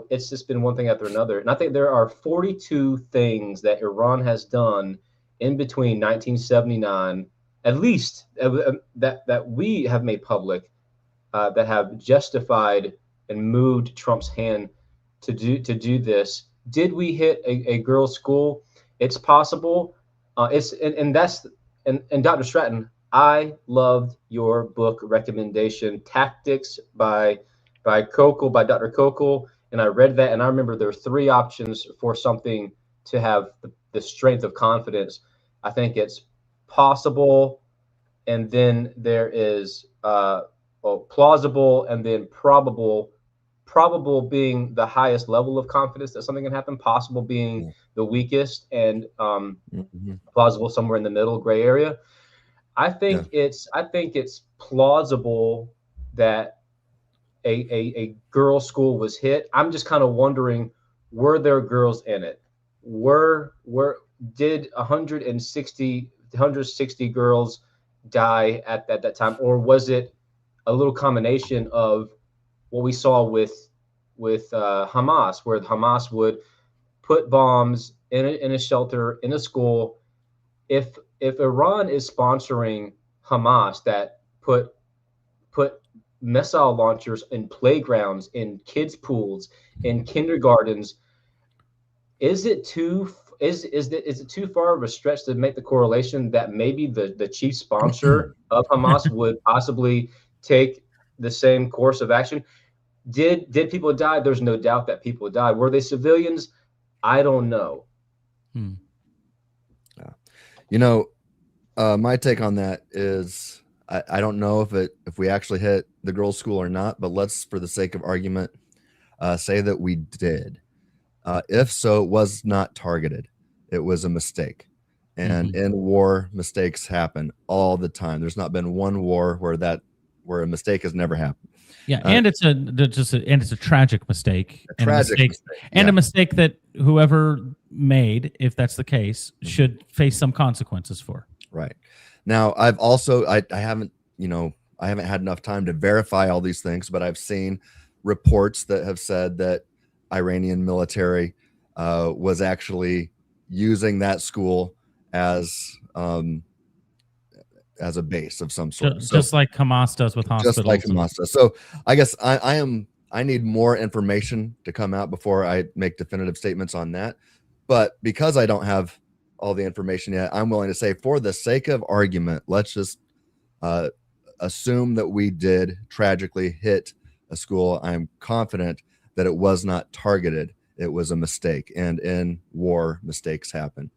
it's just been one thing after another. And I think there are 42 things that Iran has done in between 1979, at least that we have made public, that have justified and moved Trump's hand to do this. Did we hit a girls' school? It's possible. And Dr. Stratton, I loved your book recommendation, Tactics by Dr. Kokol, and I read that, and I remember there were 3 options for something to have the strength of confidence. I think it's possible, and then there is plausible, and then probable. Probable being the highest level of confidence that something can happen, possible being the weakest, and plausible somewhere in the middle gray area. I think it's plausible that a girls' school was hit. I'm just kind of wondering, were there girls in it? Did 160 girls die at that time, or was it a little combination of what we saw with Hamas, where Hamas would put bombs in a shelter, in a school? If Iran is sponsoring Hamas that put missile launchers in playgrounds, in kids' pools, in kindergartens, is it too is it too far of a stretch to make the correlation that maybe the chief sponsor of Hamas would possibly take the same course of action? Did people die? There's no doubt that people died. Were they civilians? I don't know. You know, my take on that is I don't know if we actually hit the girls' school or not, but let's, for the sake of argument, say that we did. If so, it was not targeted. It was a mistake. And in war, mistakes happen all the time. There's not been one war where a mistake has never happened. Yeah, and it's a tragic mistake. A mistake that whoever made, if that's the case, should face some consequences for. Right. Now, I've also I haven't had enough time to verify all these things, but I've seen reports that have said that Iranian military was actually using that school as a base of some sort. Just like Hamas does with hospitals. Just like Hamas does. So I guess I need more information to come out before I make definitive statements on that. But because I don't have all the information yet, I'm willing to say, for the sake of argument, let's just assume that we did tragically hit a school. I'm confident that it was not targeted. It was a mistake. And in war, mistakes happen,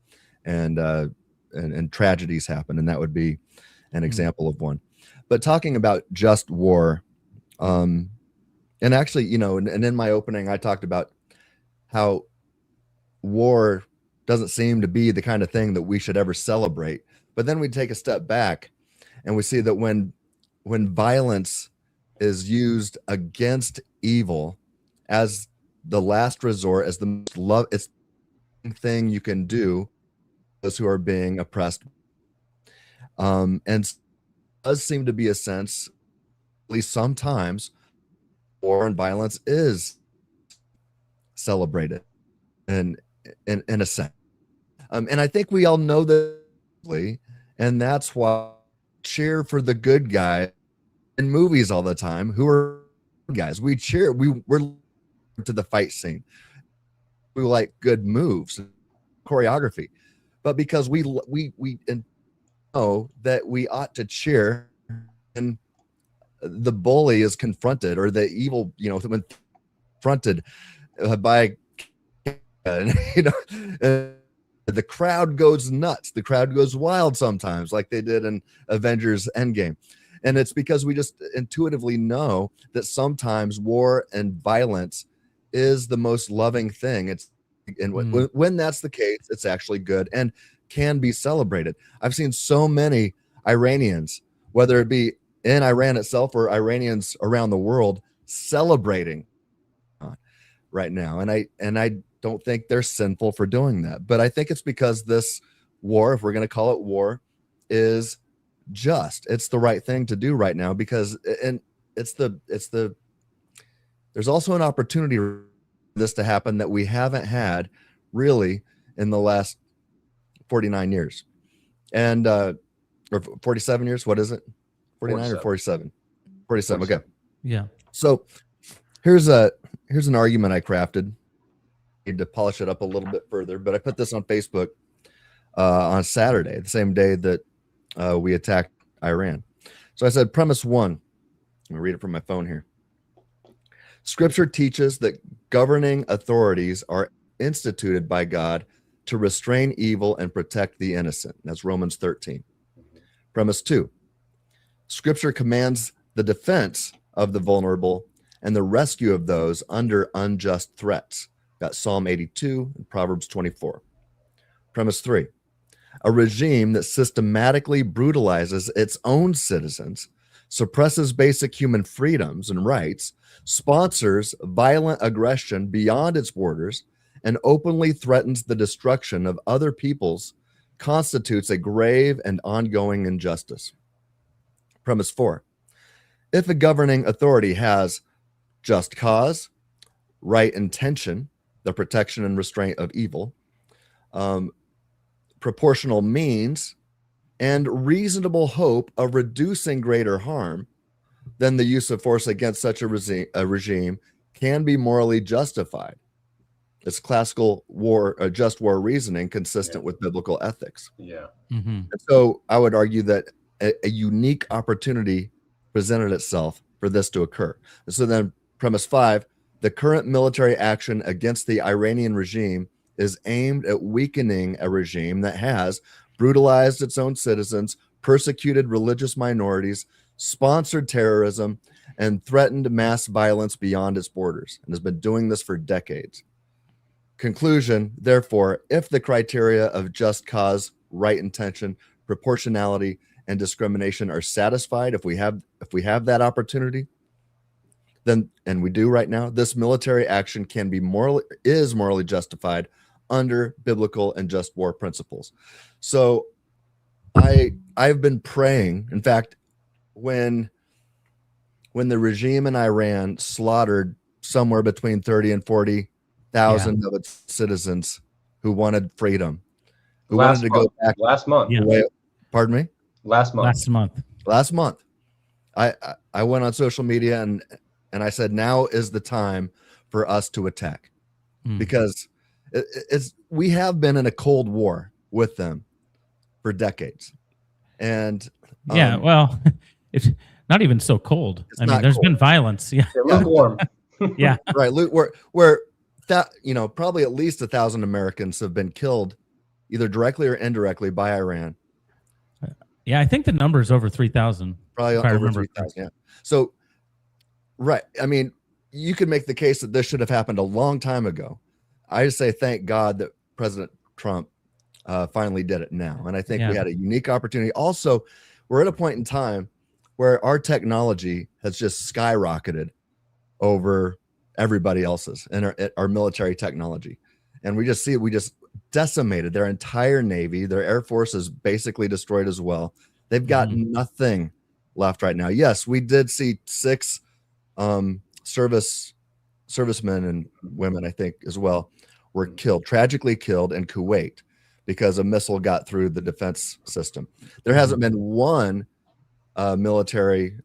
and tragedies happen, and that would be an example of one. But talking about just war, and actually, and in my opening, I talked about how war doesn't seem to be the kind of thing that we should ever celebrate. But then we take a step back and we see that when violence is used against evil as the last resort, as the most thing you can do, those who are being oppressed. And it does seem to be a sense, at least sometimes, war and violence is celebrated in a sense. And I think we all know that, and that's why we cheer for the good guy in movies all the time, who are guys. We cheer, we're to the fight scene. We like good moves, choreography, but because we know that we ought to cheer and the bully is confronted, or the evil, when confronted by, the crowd goes nuts. The crowd goes wild sometimes, like they did in Avengers Endgame. And it's because we just intuitively know that sometimes war and violence is the most loving thing. When that's the case, it's actually good and can be celebrated. I've seen so many Iranians, whether it be in Iran itself or Iranians around the world, celebrating right now. And I don't think they're sinful for doing that. But I think it's because this war, if we're going to call it war, is just. It's the right thing to do right now, because there's also an opportunity for this to happen that we haven't had really in the last 49 years. And or 47 years, what is it? 49 or 47? 47. Okay. Yeah. So here's an argument I crafted. Need to polish it up a little bit further, but I put this on Facebook on Saturday, the same day that we attacked Iran. So I said, premise one, I'm gonna read it from my phone here. Scripture teaches that governing authorities are instituted by God to restrain evil and protect the innocent. That's Romans 13. Premise two, Scripture commands the defense of the vulnerable and the rescue of those under unjust threats. Got Psalm 82 and Proverbs 24. Premise three, a regime that systematically brutalizes its own citizens, suppresses basic human freedoms and rights, sponsors violent aggression beyond its borders, and openly threatens the destruction of other peoples, constitutes a grave and ongoing injustice. Premise four, if a governing authority has just cause, right intention, the protection and restraint of evil, proportional means, and reasonable hope of reducing greater harm, then the use of force against such a regime can be morally justified. It's classical war, just war reasoning consistent with biblical ethics. Yeah. And so I would argue that a unique opportunity presented itself for this to occur. And so then premise 5, the current military action against the Iranian regime is aimed at weakening a regime that has brutalized its own citizens, persecuted religious minorities, sponsored terrorism, and threatened mass violence beyond its borders, and has been doing this for decades. Conclusion, therefore, if the criteria of just cause, right intention, proportionality, and discrimination are satisfied, if we have that opportunity, then, and we do right now, this military action is morally justified under biblical and just war principles. So I've been praying. In fact, when the regime in Iran slaughtered somewhere between 30 and 40,000 of its citizens who wanted freedom, who wanted to go back last month. Pardon me? Last month. I went on social media and I said, now is the time for us to attack, because we have been in a cold war with them for decades. And well, it's not even so cold. I mean, there's been violence. Yeah. Lukewarm. Yeah. Right. Where that, probably at least 1,000 Americans have been killed either directly or indirectly by Iran. Yeah, I think the number is over 3,000. Probably over 3,000. Yeah. So, right. I mean, you could make the case that this should have happened a long time ago. I just say thank God that President Trump finally did it now. And I think we had a unique opportunity. Also, we're at a point in time where our technology has just skyrocketed over everybody else's and our military technology. And we just decimated their entire Navy. Their Air Force is basically destroyed as well. They've got nothing left right now. Yes, we did see 6 servicemen and women, I think, as well, were tragically killed in Kuwait because a missile got through the defense system. There hasn't been one military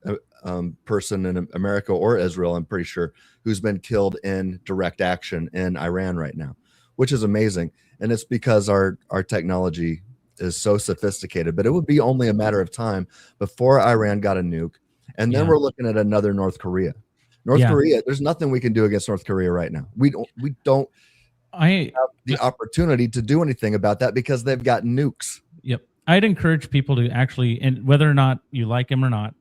person in America or Israel, I'm pretty sure, who's been killed in direct action in Iran right now, which is amazing. And it's because our technology is so sophisticated, but it would be only a matter of time before Iran got a nuke. And then we're looking at another North Korea. North Korea, there's nothing we can do against North Korea right now. We don't have the opportunity to do anything about that because they've got nukes. Yep. I'd encourage people to actually, and whether or not you like him or not,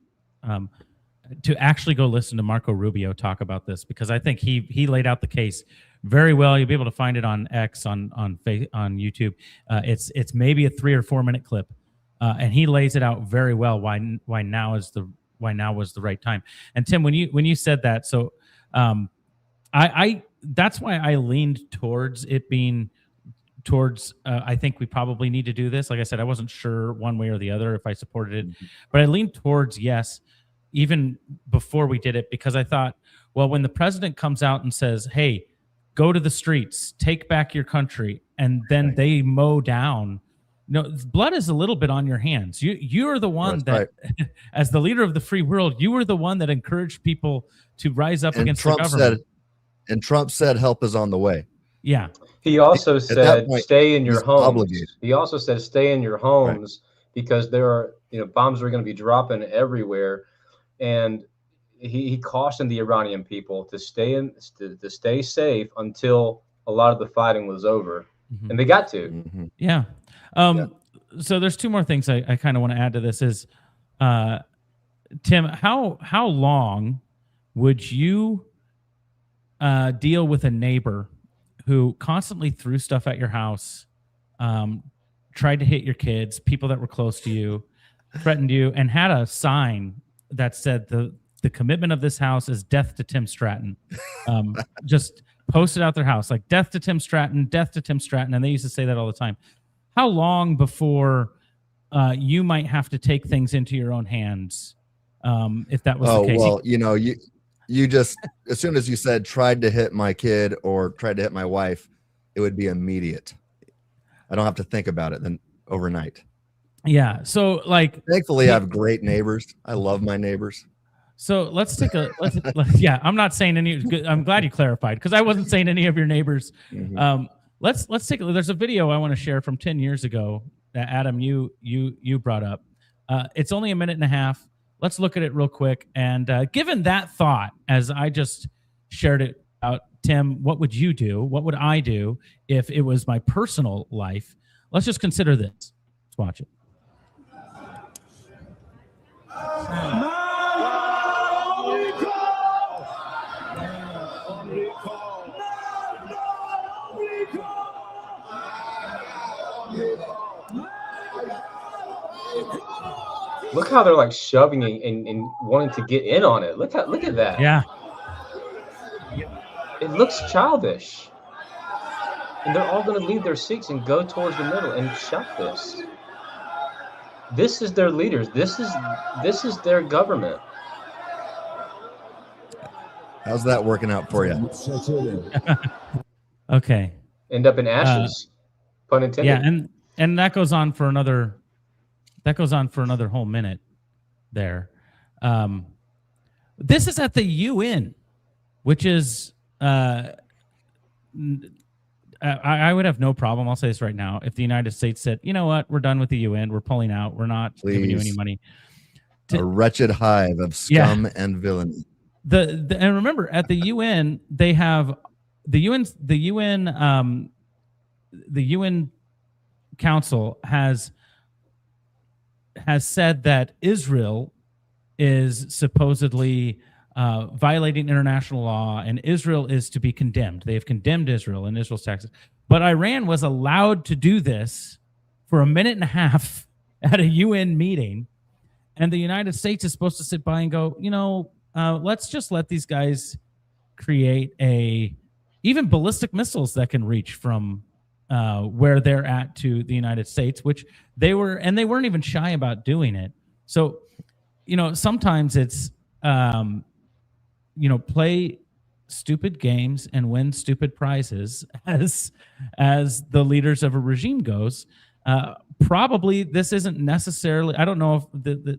to actually go listen to Marco Rubio talk about this, because I think he laid out the case very well. You'll be able to find it on X, on YouTube. It's maybe a 3 or 4 minute clip, and he lays it out very well why now was the right time. And Tim, when you said that, so I that's why I leaned towards it being towards I think we probably need to do this. Like I said, I wasn't sure one way or the other if I supported it, but I leaned towards yes, even before we did it, because I thought, well, when the president comes out and says, hey, go to the streets, take back your country, and then they mow down, blood is a little bit on your hands. You're the one as the leader of the free world, you were the one that encouraged people to rise up against the government. And Trump said help is on the way. Yeah. He also said stay in your homes. Obligated. He also said stay in your homes because there are bombs are going to be dropping everywhere, and he cautioned the Iranian people to stay safe until a lot of the fighting was over, and they got to. Yeah. So there's 2 more things I kind of want to add to this. Is Tim, how long would you deal with a neighbor who constantly threw stuff at your house, tried to hit your kids, people that were close to you, threatened you, and had a sign that said the commitment of this house is death to Tim Stratton? Just posted out their house like death to Tim Stratton, death to Tim Stratton, and they used to say that all the time. How long before you might have to take things into your own hands if that was the case? Well, you just, as soon as you said tried to hit my kid or tried to hit my wife, it would be immediate. I don't have to think about it then overnight. Yeah. So thankfully I have great neighbors. I love my neighbors. So let's take a yeah. I'm not saying any. I'm glad you clarified because I wasn't saying any of your neighbors. Mhm. Let's take. There's a video I want to share from 10 years ago that Adam you brought up. It's only a minute and a half. Let's look at it real quick. And given that thought, as I just shared it out, Tim, what would you do? What would I do if it was my personal life? Let's just consider this. Let's watch it. Look how they're like shoving and wanting to get in on it. Look at that. Yeah. It looks childish. And they're all going to leave their seats and go towards the middle and shout this. This is their leaders. This is their government. How's that working out for you? Okay. End up in ashes. Pun intended. Yeah, and that goes on for another whole minute there. This is at the UN, which is I would have no problem. I'll say this right now. If the United States said, you know what, we're done with the UN, we're pulling out, we're not giving you any money. A wretched hive of scum and villainy. And remember, at the UN, they have the UN Council has said that Israel is supposedly violating international law, and Israel is to be condemned. They have condemned Israel and Israel's taxes. But Iran was allowed to do this for a minute and a half at a UN meeting, and the United States is supposed to sit by and go, let's just let these guys create even ballistic missiles that can reach from where they're at to the United States, which they weren't even shy about doing it. So, sometimes it's, play stupid games and win stupid prizes as the leaders of a regime goes. Probably this isn't necessarily, I don't know if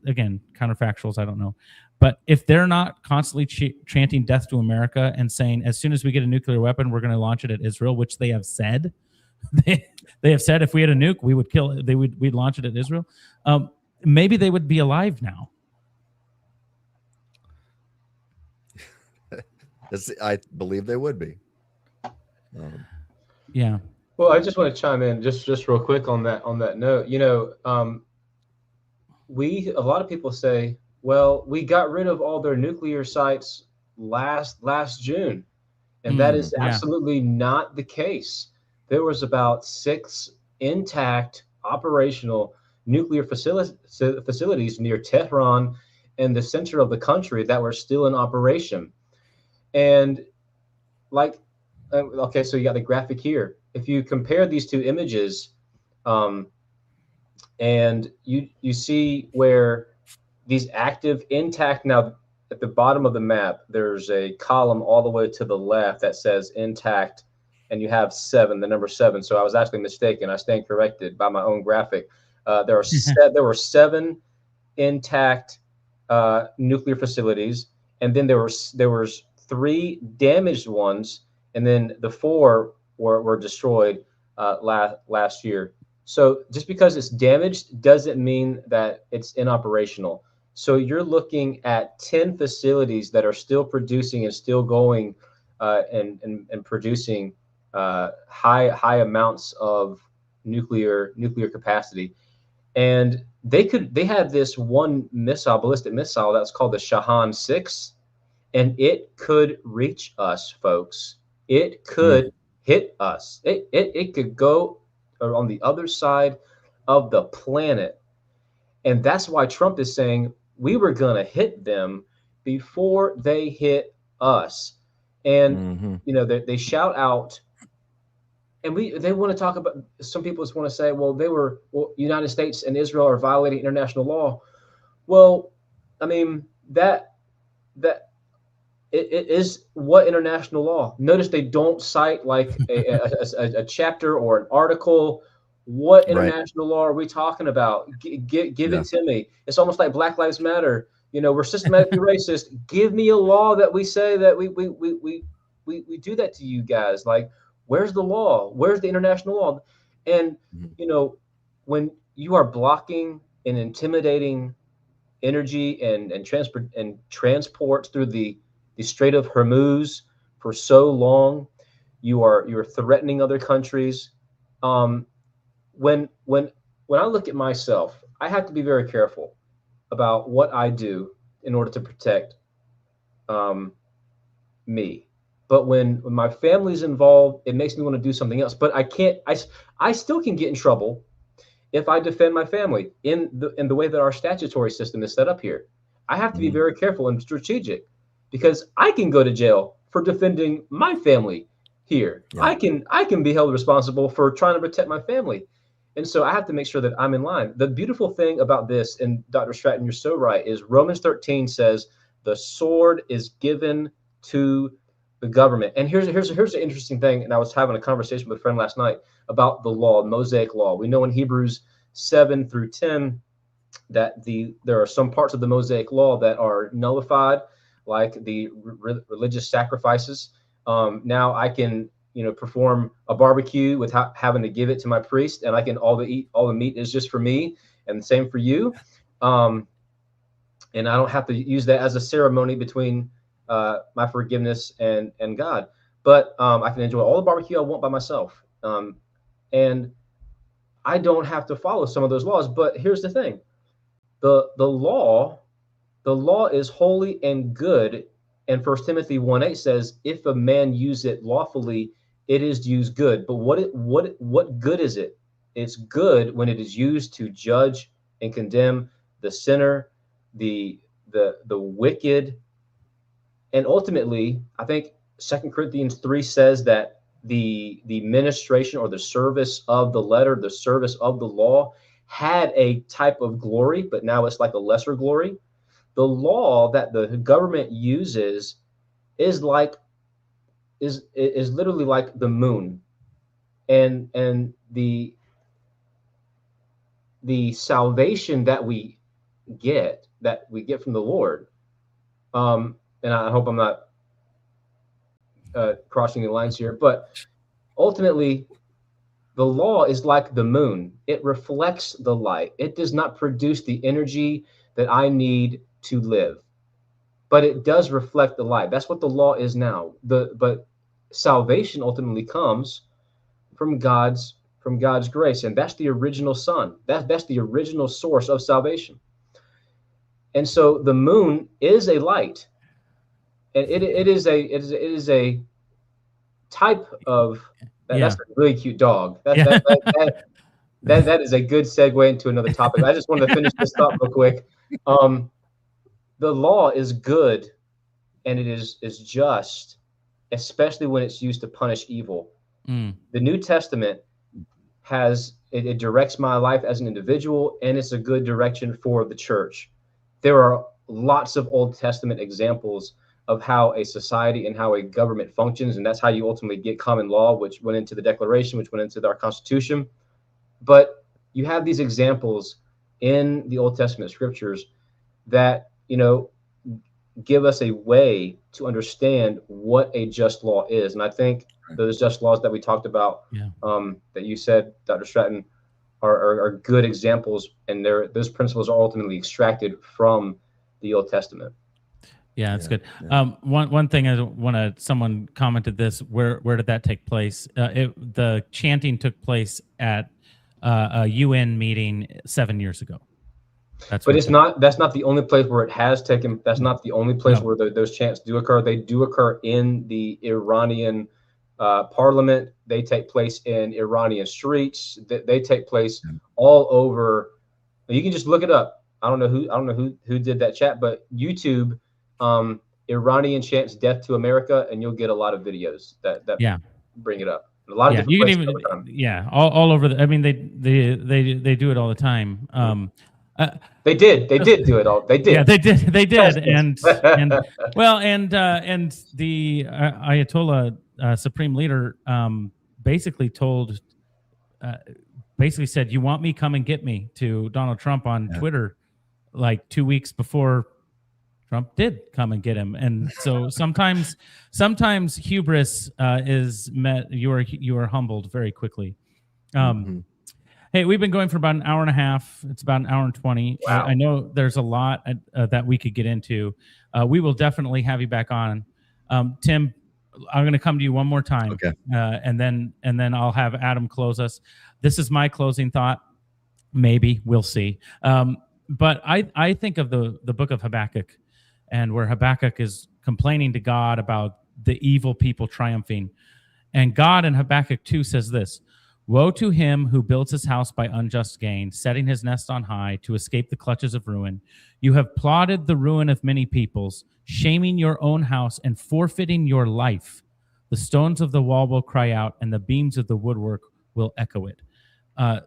again, counterfactuals, I don't know. But if they're not constantly chanting death to America and saying, as soon as we get a nuclear weapon, we're going to launch it at Israel, which they have said, they have said if we had a nuke, we would kill it. We'd launch it at Israel. Maybe they would be alive now. I believe they would be. Yeah. Well, I just want to chime in just real quick on that note. A lot of people say, well, we got rid of all their nuclear sites last June, and that is absolutely not the case. There was about 6 intact operational nuclear facilities near Tehran and the center of the country that were still in operation. And okay, so you got the graphic here. If you compare these two images, and you see where these active intact, now at the bottom of the map, there's a column all the way to the left that says intact, and you have 7, the number 7. So I was actually mistaken. I stand corrected by my own graphic. There were 7 intact nuclear facilities, and then there was 3 damaged ones, and then the 4 were destroyed last year. So just because it's damaged doesn't mean that it's inoperational. So you're looking at 10 facilities that are still producing and still going and producing high amounts of nuclear capacity. And they had this one ballistic missile that's called the Shahan 6, and it could reach us, folks. It could hit us. It could go on the other side of the planet. And that's why Trump is saying we were going to hit them before they hit us. And, they shout out, and they want to talk about, some people just want to say, well, United States and Israel are violating international law. Well, I mean, that it is what international law. Notice they don't cite like a chapter or an article. What international law are we talking about? Give it to me. It's almost like Black Lives Matter. we're systematically racist. Give me a law that we say that we do that to you guys. Like, where's the law? Where's the international law? And when you are blocking and intimidating energy and transport through the Strait of Hormuz for so long, you're threatening other countries. When I look at myself, I have to be very careful about what I do in order to protect me. But when my family's involved, it makes me want to do something else. But I can't. I still can get in trouble if I defend my family in the way that our statutory system is set up here. I have to be very careful and strategic, because I can go to jail for defending my family here. Yeah. I can be held responsible for trying to protect my family. And so I have to make sure that I'm in line. The beautiful thing about this, and Dr. Stratton, you're so right, is Romans 13 says the sword is given to the government. And here's the interesting thing. And I was having a conversation with a friend last night about the law, Mosaic law. We know in Hebrews 7 through 10 that there are some parts of the Mosaic law that are nullified, like the religious sacrifices. Now I can perform a barbecue without having to give it to my priest, and I can all the meat is just for me, and the same for you. And I don't have to use that as a ceremony between my forgiveness and God. But I can enjoy all the barbecue I want by myself. And I don't have to follow some of those laws. But here's the thing. The law is holy and good. And 1 Timothy 1:8 says, if a man use it lawfully, it is used good. But what good is it? It's good when it is used to judge and condemn the sinner, the wicked. And ultimately, I think 2 Corinthians 3 says that the ministration or the service of the letter, the service of the law, had a type of glory, but now it's like a lesser glory. The law that the government uses is literally like the moon, and the salvation that we get from the Lord. And I hope I'm not crossing the lines here, but ultimately, the law is like the moon. It reflects the light. It does not produce the energy that I need to live, but it does reflect the light. That's what the law is now. But salvation ultimately comes from God's grace, and that's the original sun. That's the original source of salvation. And so the moon is a light, and it is a type of that's a really cute dog. That is a good segue into another topic. I just wanted to finish this thought real quick. The law is good, and it is just, especially when it's used to punish evil. The New Testament it directs my life as an individual, and it's a good direction for the church. There are lots of Old Testament examples of how a society and how a government functions, and that's how you ultimately get common law, which went into the Declaration, which went into our Constitution. But you have these examples in the Old Testament scriptures that give us a way to understand what a just law is. And I think those just laws that we talked about, that you said, Dr. Stratton, are good examples, and those principles are ultimately extracted from the Old Testament. Yeah, that's good. One thing I want to. Someone commented this. Where did that take place? The chanting took place at a UN meeting 7 years ago. That's not the only place where it has taken. That's not the only place where those chants do occur. They do occur in the Iranian parliament. They take place in Iranian streets. They take place all over. You can just look it up. I don't know who did that chat, but YouTube. Iranian chants death to America, and you'll get a lot of videos that bring it up. A lot of different places. All over. I mean, they do it all the time. They did do it all. They did. Yeah, they did. and the Ayatollah supreme leader basically said, "You want me? Come and get me," to Donald Trump on Twitter, like 2 weeks before Trump did come and get him. And so sometimes hubris is met. You are humbled very quickly. Mhm. Hey, we've been going for about an hour and a half. It's about an hour and 20. Wow. I know there's a lot that we could get into. We will definitely have you back on. Tim, I'm going to come to you one more time. Okay. And then I'll have Adam close us. This is my closing thought. Maybe we'll see. But I think of the book of Habakkuk, and where Habakkuk is complaining to God about the evil people triumphing. And God in Habakkuk 2 says this: "Woe to him who builds his house by unjust gain, setting his nest on high to escape the clutches of ruin. You have plotted the ruin of many peoples, shaming your own house and forfeiting your life. The stones of the wall will cry out, and the beams of the woodwork will echo it."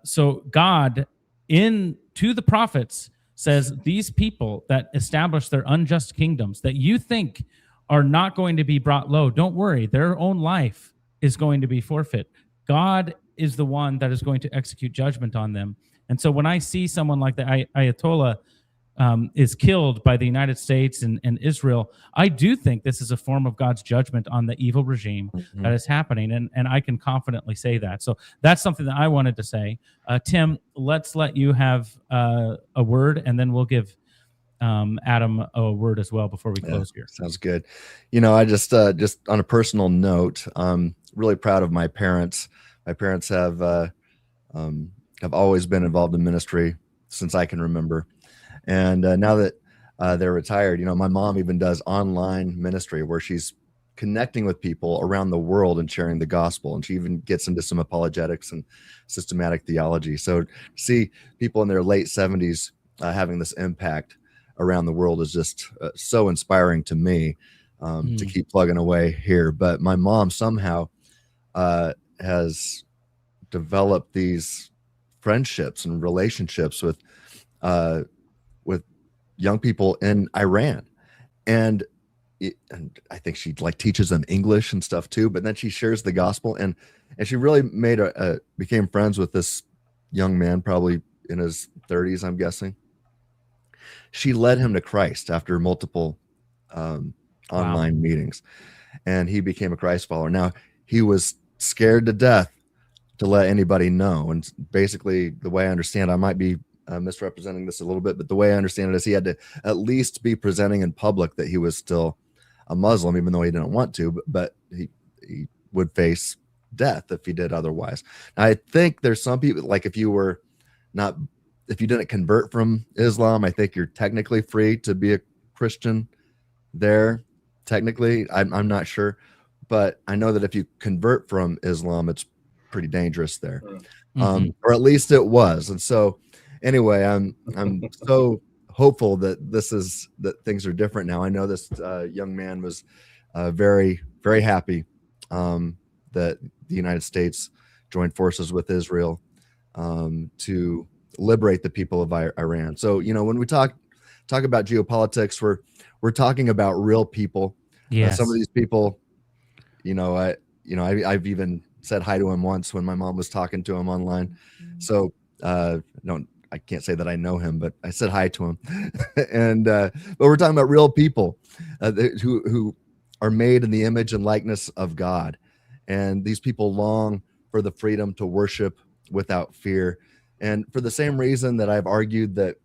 So God, to the prophets, says these people that establish their unjust kingdoms that you think are not going to be brought low, don't worry, their own life is going to be forfeit. God is the one that is going to execute judgment on them. And so when I see someone like the Ayatollah is killed by the United States and Israel, I do think this is a form of God's judgment on the evil regime that is happening. And I can confidently say that. So that's something that I wanted to say. Tim, let's let you have a word, and then we'll give Adam a word as well before we close here. Sounds good. I just on a personal note, really proud of my parents. My parents have always been involved in ministry since I can remember. And now that they're retired, my mom even does online ministry where she's connecting with people around the world and sharing the gospel. And she even gets into some apologetics and systematic theology. So to see people in their late 70s having this impact around the world is just so inspiring to me to keep plugging away here. But my mom somehow has developed these friendships and relationships with young people in Iran, and I think she teaches them English and stuff too. But then she shares the gospel, and she really became friends with this young man, probably in his 30s, I'm guessing. She led him to Christ after multiple online meetings, and he became a Christ follower. Now, he was scared to death to let anybody know, and basically, the way I understand, I might be misrepresenting this a little bit, but the way I understand it is he had to at least be presenting in public that he was still a Muslim, even though he didn't want to, but he would face death if he did otherwise. Now, I think there's some people, like if you didn't convert from Islam, I think you're technically free to be a Christian there. Technically, I'm not sure, but I know that if you convert from Islam, it's pretty dangerous there, or at least it was. And so anyway, I'm so hopeful that things are different now. I know this young man was very, very happy that the United States joined forces with Israel to liberate the people of Iran. So when we talk about geopolitics, we're talking about real people. Yes. Some of these people, I've even said hi to him once when my mom was talking to him online. So I can't say that I know him, but I said hi to him. And but we're talking about real people who are made in the image and likeness of God, and these people long for the freedom to worship without fear. And for the same reason that I've argued that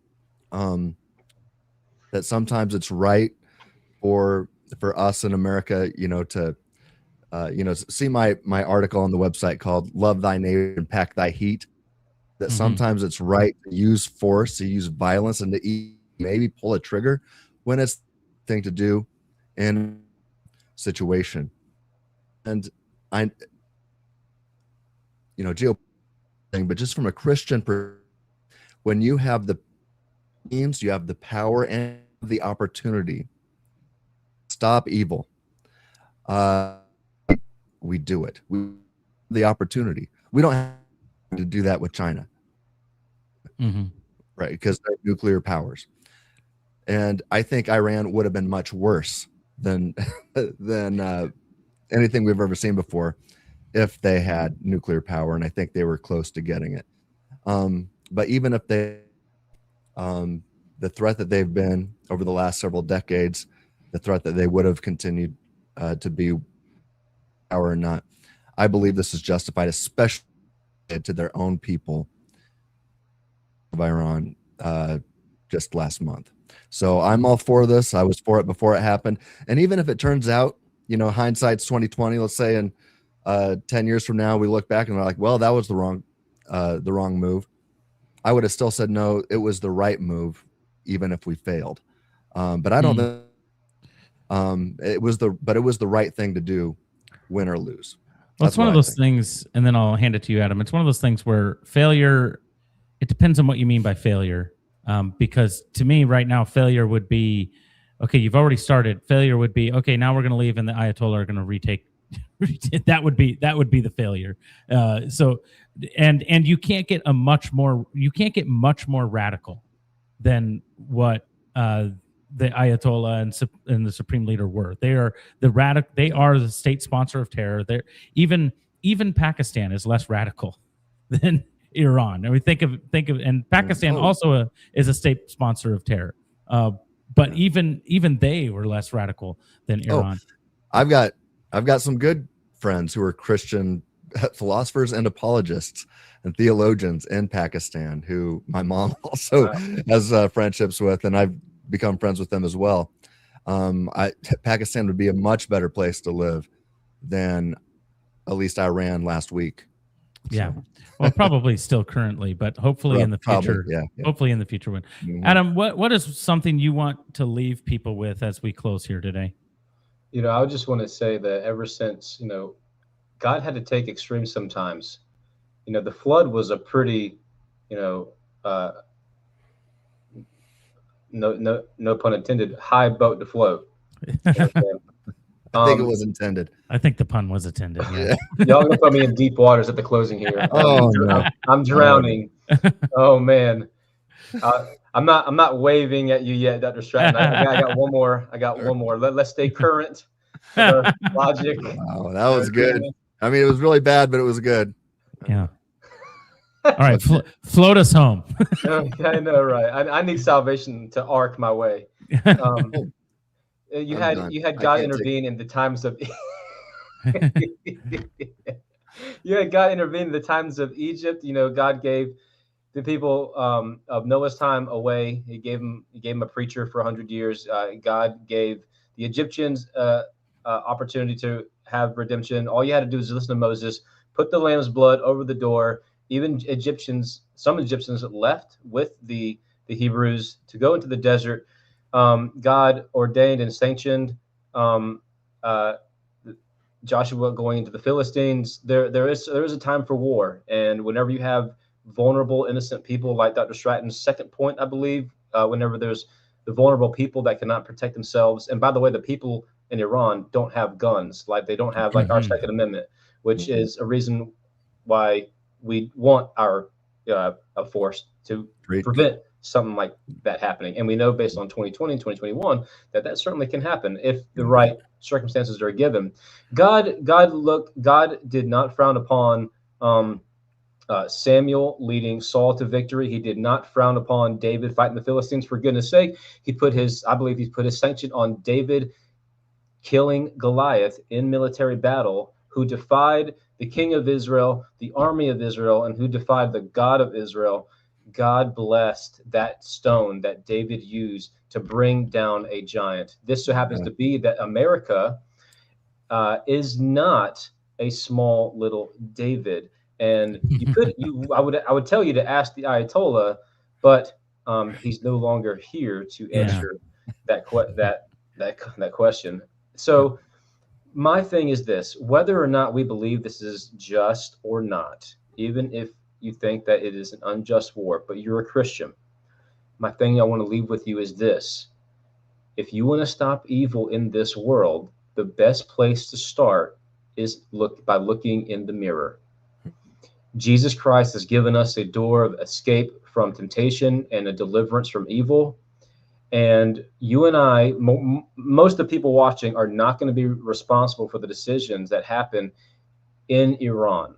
that sometimes it's right for us in America, to see my article on the website called "Love Thy Neighbor and Pack Thy Heat." That sometimes it's right to use force, to use violence, and to maybe pull a trigger when it's the thing to do in a situation. And geopolitics, but just from a Christian perspective, when you have the means, you have the power and the opportunity to stop evil, we do it. We have the opportunity. We don't have to do that with China, right? Because they're nuclear powers, and I think Iran would have been much worse than anything we've ever seen before if they had nuclear power, and I think they were close to getting it. But even if they, the threat that they've been over the last several decades, the threat that they would have continued to be or not. I believe this is justified, especially to their own people of Iran just last month. So I'm all for this. I was for it before it happened. And even if it turns out, hindsight's 2020, let's say, and 10 years from now, we look back and we're like, well, that was the wrong move. I would have still said, no, it was the right move, even if we failed. But I don't think it was the right thing to do, win or lose. Well, it's one of those things, and then I'll hand it to you, Adam. It's one of those things where failure, it depends on what you mean by failure. Because to me right now, failure would be, okay, you've already started. Failure would be, okay, now we're going to leave and the Ayatollah are going to retake. that would be the failure. So you can't get much more radical than what the Ayatollah and the Supreme Leader were. They are the state sponsor of terror. They're even Pakistan is less radical than Iran. And we think of and Pakistan also is a state sponsor of terror. But even they were less radical than Iran. I've got some good friends who are Christian philosophers and apologists and theologians in Pakistan who my mom also has friendships with, and I've become friends with them as well. Pakistan would be a much better place to live than at least Iran last week. Yeah. Well, probably still currently, but hopefully in the future. Hopefully in the future. Mm-hmm. Adam, what is something you want to leave people with as we close here today? I would just want to say that ever since, God had to take extremes sometimes. The flood was a pretty, no pun intended, high boat to float. I think it was intended. I think the pun was intended. Yeah. Y'all gonna put me in deep waters at the closing here. No. I'm drowning. Oh man. I'm not waving at you yet, Dr. Stratton. I got one more. Let's stay current. Logic. Wow, that was good. I mean, it was really bad, but it was good. Yeah. All right, float us home. I know, right? I need salvation to arc my way. You had God intervene in the times of. You had God intervene in the times of Egypt. God gave the people of Noah's time away. He gave them a preacher for 100 years. God gave the Egyptians opportunity to have redemption. All you had to do is listen to Moses, put the lamb's blood over the door. Even some Egyptians left with the Hebrews to go into the desert. God ordained and sanctioned Joshua going into the Philistines. There is a time for war, and whenever you have vulnerable, innocent people, like Dr. Stratton's second point, I believe, whenever there's the vulnerable people that cannot protect themselves. And by the way, the people in Iran don't have guns, like they don't have our Second Amendment, which is a reason why we want our force to prevent something like that happening. And we know based on 2020 and 2021 that certainly can happen if the right circumstances are given. God did not frown upon Samuel leading Saul to victory. He did not frown upon David fighting the Philistines. For goodness sake, I believe he's put his sanction on David killing Goliath in military battle, who defied the king of Israel, the army of Israel, and who defied the God of Israel. God blessed that stone that David used to bring down a giant. This so happens to be that America is not a small little David. And I would tell you to ask the Ayatollah, but he's no longer here to answer that question. So my thing is this: whether or not we believe this is just or not, even if you think that it is an unjust war, but you're a Christian, my thing I want to leave with you is this: if you want to stop evil in this world, the best place to start is by looking in the mirror. Jesus Christ has given us a door of escape from temptation and a deliverance from evil. And you and I, most of the people watching, are not going to be responsible for the decisions that happen in Iran.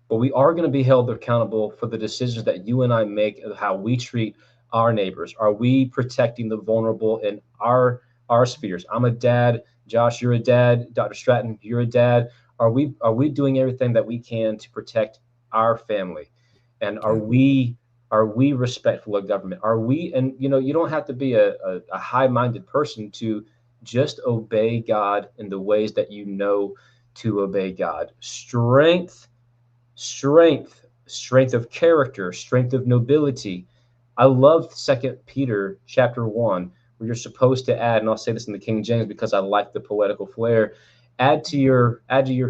But we are going to be held accountable for the decisions that you and I make of how we treat our neighbors? Are we protecting the vulnerable in our spheres? I'm a dad. Josh, you're a dad. Dr. Stratton, you're a dad. Are we doing everything that we can to protect our family? And are we respectful of government? Are we, and you don't have to be a high-minded person to just obey God in the ways that you know to obey God. Strength of character, strength of nobility. I love 2 Peter chapter 1, where you're supposed to add, and I'll say this in the King James because I like the poetical flair, add to your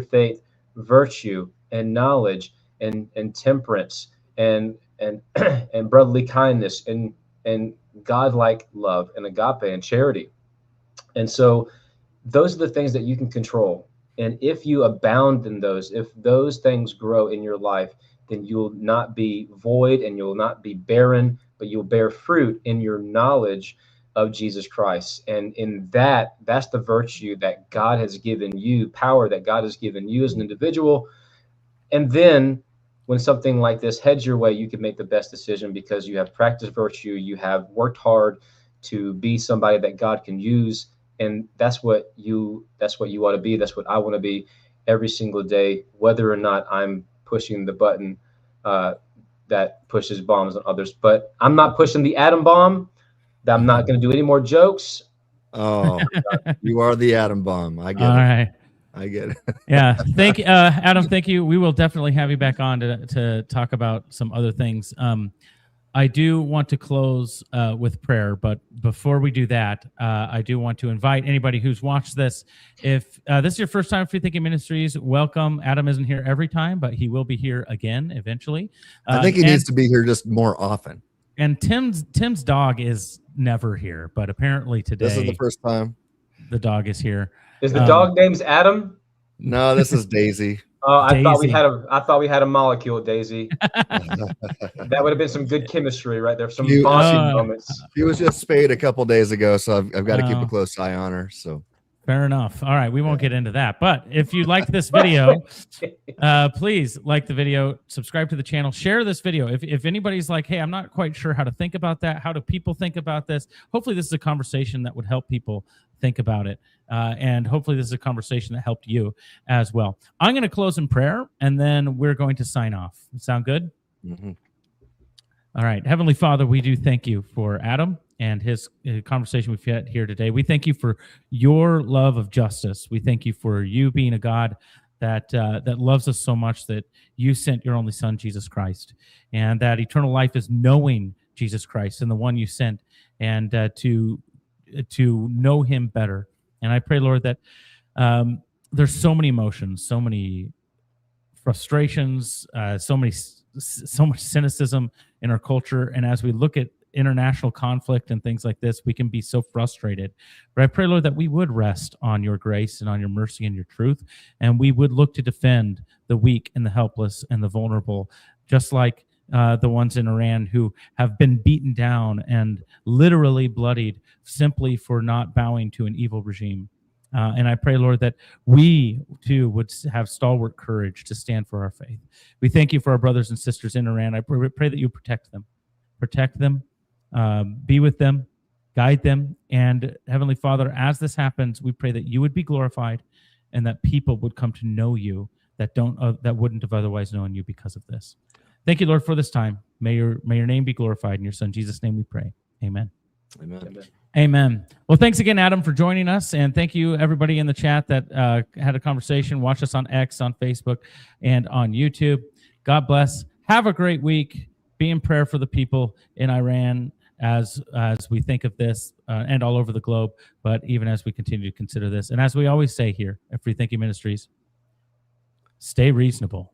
faith virtue and knowledge and temperance and and brotherly kindness and godlike love and agape and charity. And so those are the things that you can control. And if you abound in those, if those things grow in your life, then you'll not be void and you'll not be barren, but you'll bear fruit in your knowledge of Jesus Christ. And in that's the virtue that God has given you, power that God has given you as an individual. And then when something like this heads your way, you can make the best decision because you have practiced virtue, you have worked hard to be somebody that God can use. And that's what you ought to be. That's what I want to be every single day, whether or not I'm pushing the button that pushes bombs on others. But I'm not pushing the atom bomb. I'm not going to do any more jokes. Oh, you are the atom bomb. I get All it. right. I get it. Yeah. Thank you, Adam. Thank you. We will definitely have you back on to talk about some other things. I do want to close with prayer, but before we do that, I do want to invite anybody who's watched this. If this is your first time at Free Thinking Ministries, welcome. Adam isn't here every time, but he will be here again eventually. I think he needs to be here just more often. And Tim's dog is never here, but apparently today This is the first time. The dog is here. Is the dog name's Adam? No, this is Daisy. Oh, I thought we had a molecule, Daisy. That would have been some good chemistry right there. Some bonding moments. She was just spayed a couple days ago, so I've got to keep a close eye on her. So fair enough. All right, we won't get into that. But if you liked this video, please like the video, subscribe to the channel, share this video. If anybody's like, hey, I'm not quite sure how to think about that. How do people think about this? Hopefully this is a conversation that would help people think about it. And hopefully this is a conversation that helped you as well. I'm going to close in prayer, and then we're going to sign off. Sound good? Mm-hmm. All right. Heavenly Father, we do thank you for Adam and his conversation we've had here today. We thank you for your love of justice. We thank you for you being a God that loves us so much that you sent your only son, Jesus Christ, and that eternal life is knowing Jesus Christ and the one you sent, and to know him better. And I pray, Lord, that there's so many emotions, so many frustrations, so much cynicism in our culture. And as we look at international conflict and things like this, we can be so frustrated. But I pray, Lord, that we would rest on your grace and on your mercy and your truth, and we would look to defend the weak and the helpless and the vulnerable, just like the ones in Iran who have been beaten down and literally bloodied simply for not bowing to an evil regime. And I pray, Lord, that we too would have stalwart courage to stand for our faith. We thank you for our brothers and sisters in Iran. I pray that you protect them, be with them, guide them. And Heavenly Father, as this happens, we pray that you would be glorified and that people would come to know you that wouldn't have otherwise known you because of this. Thank you, Lord, for this time. May your name be glorified. In your son, Jesus' name we pray. Amen. Amen. Amen. Well, thanks again, Adam, for joining us. And thank you, everybody in the chat that had a conversation. Watch us on X, on Facebook, and on YouTube. God bless. Have a great week. Be in prayer for the people in Iran as we think of this and all over the globe, but even as we continue to consider this. And as we always say here at Free Thinking Ministries, stay reasonable.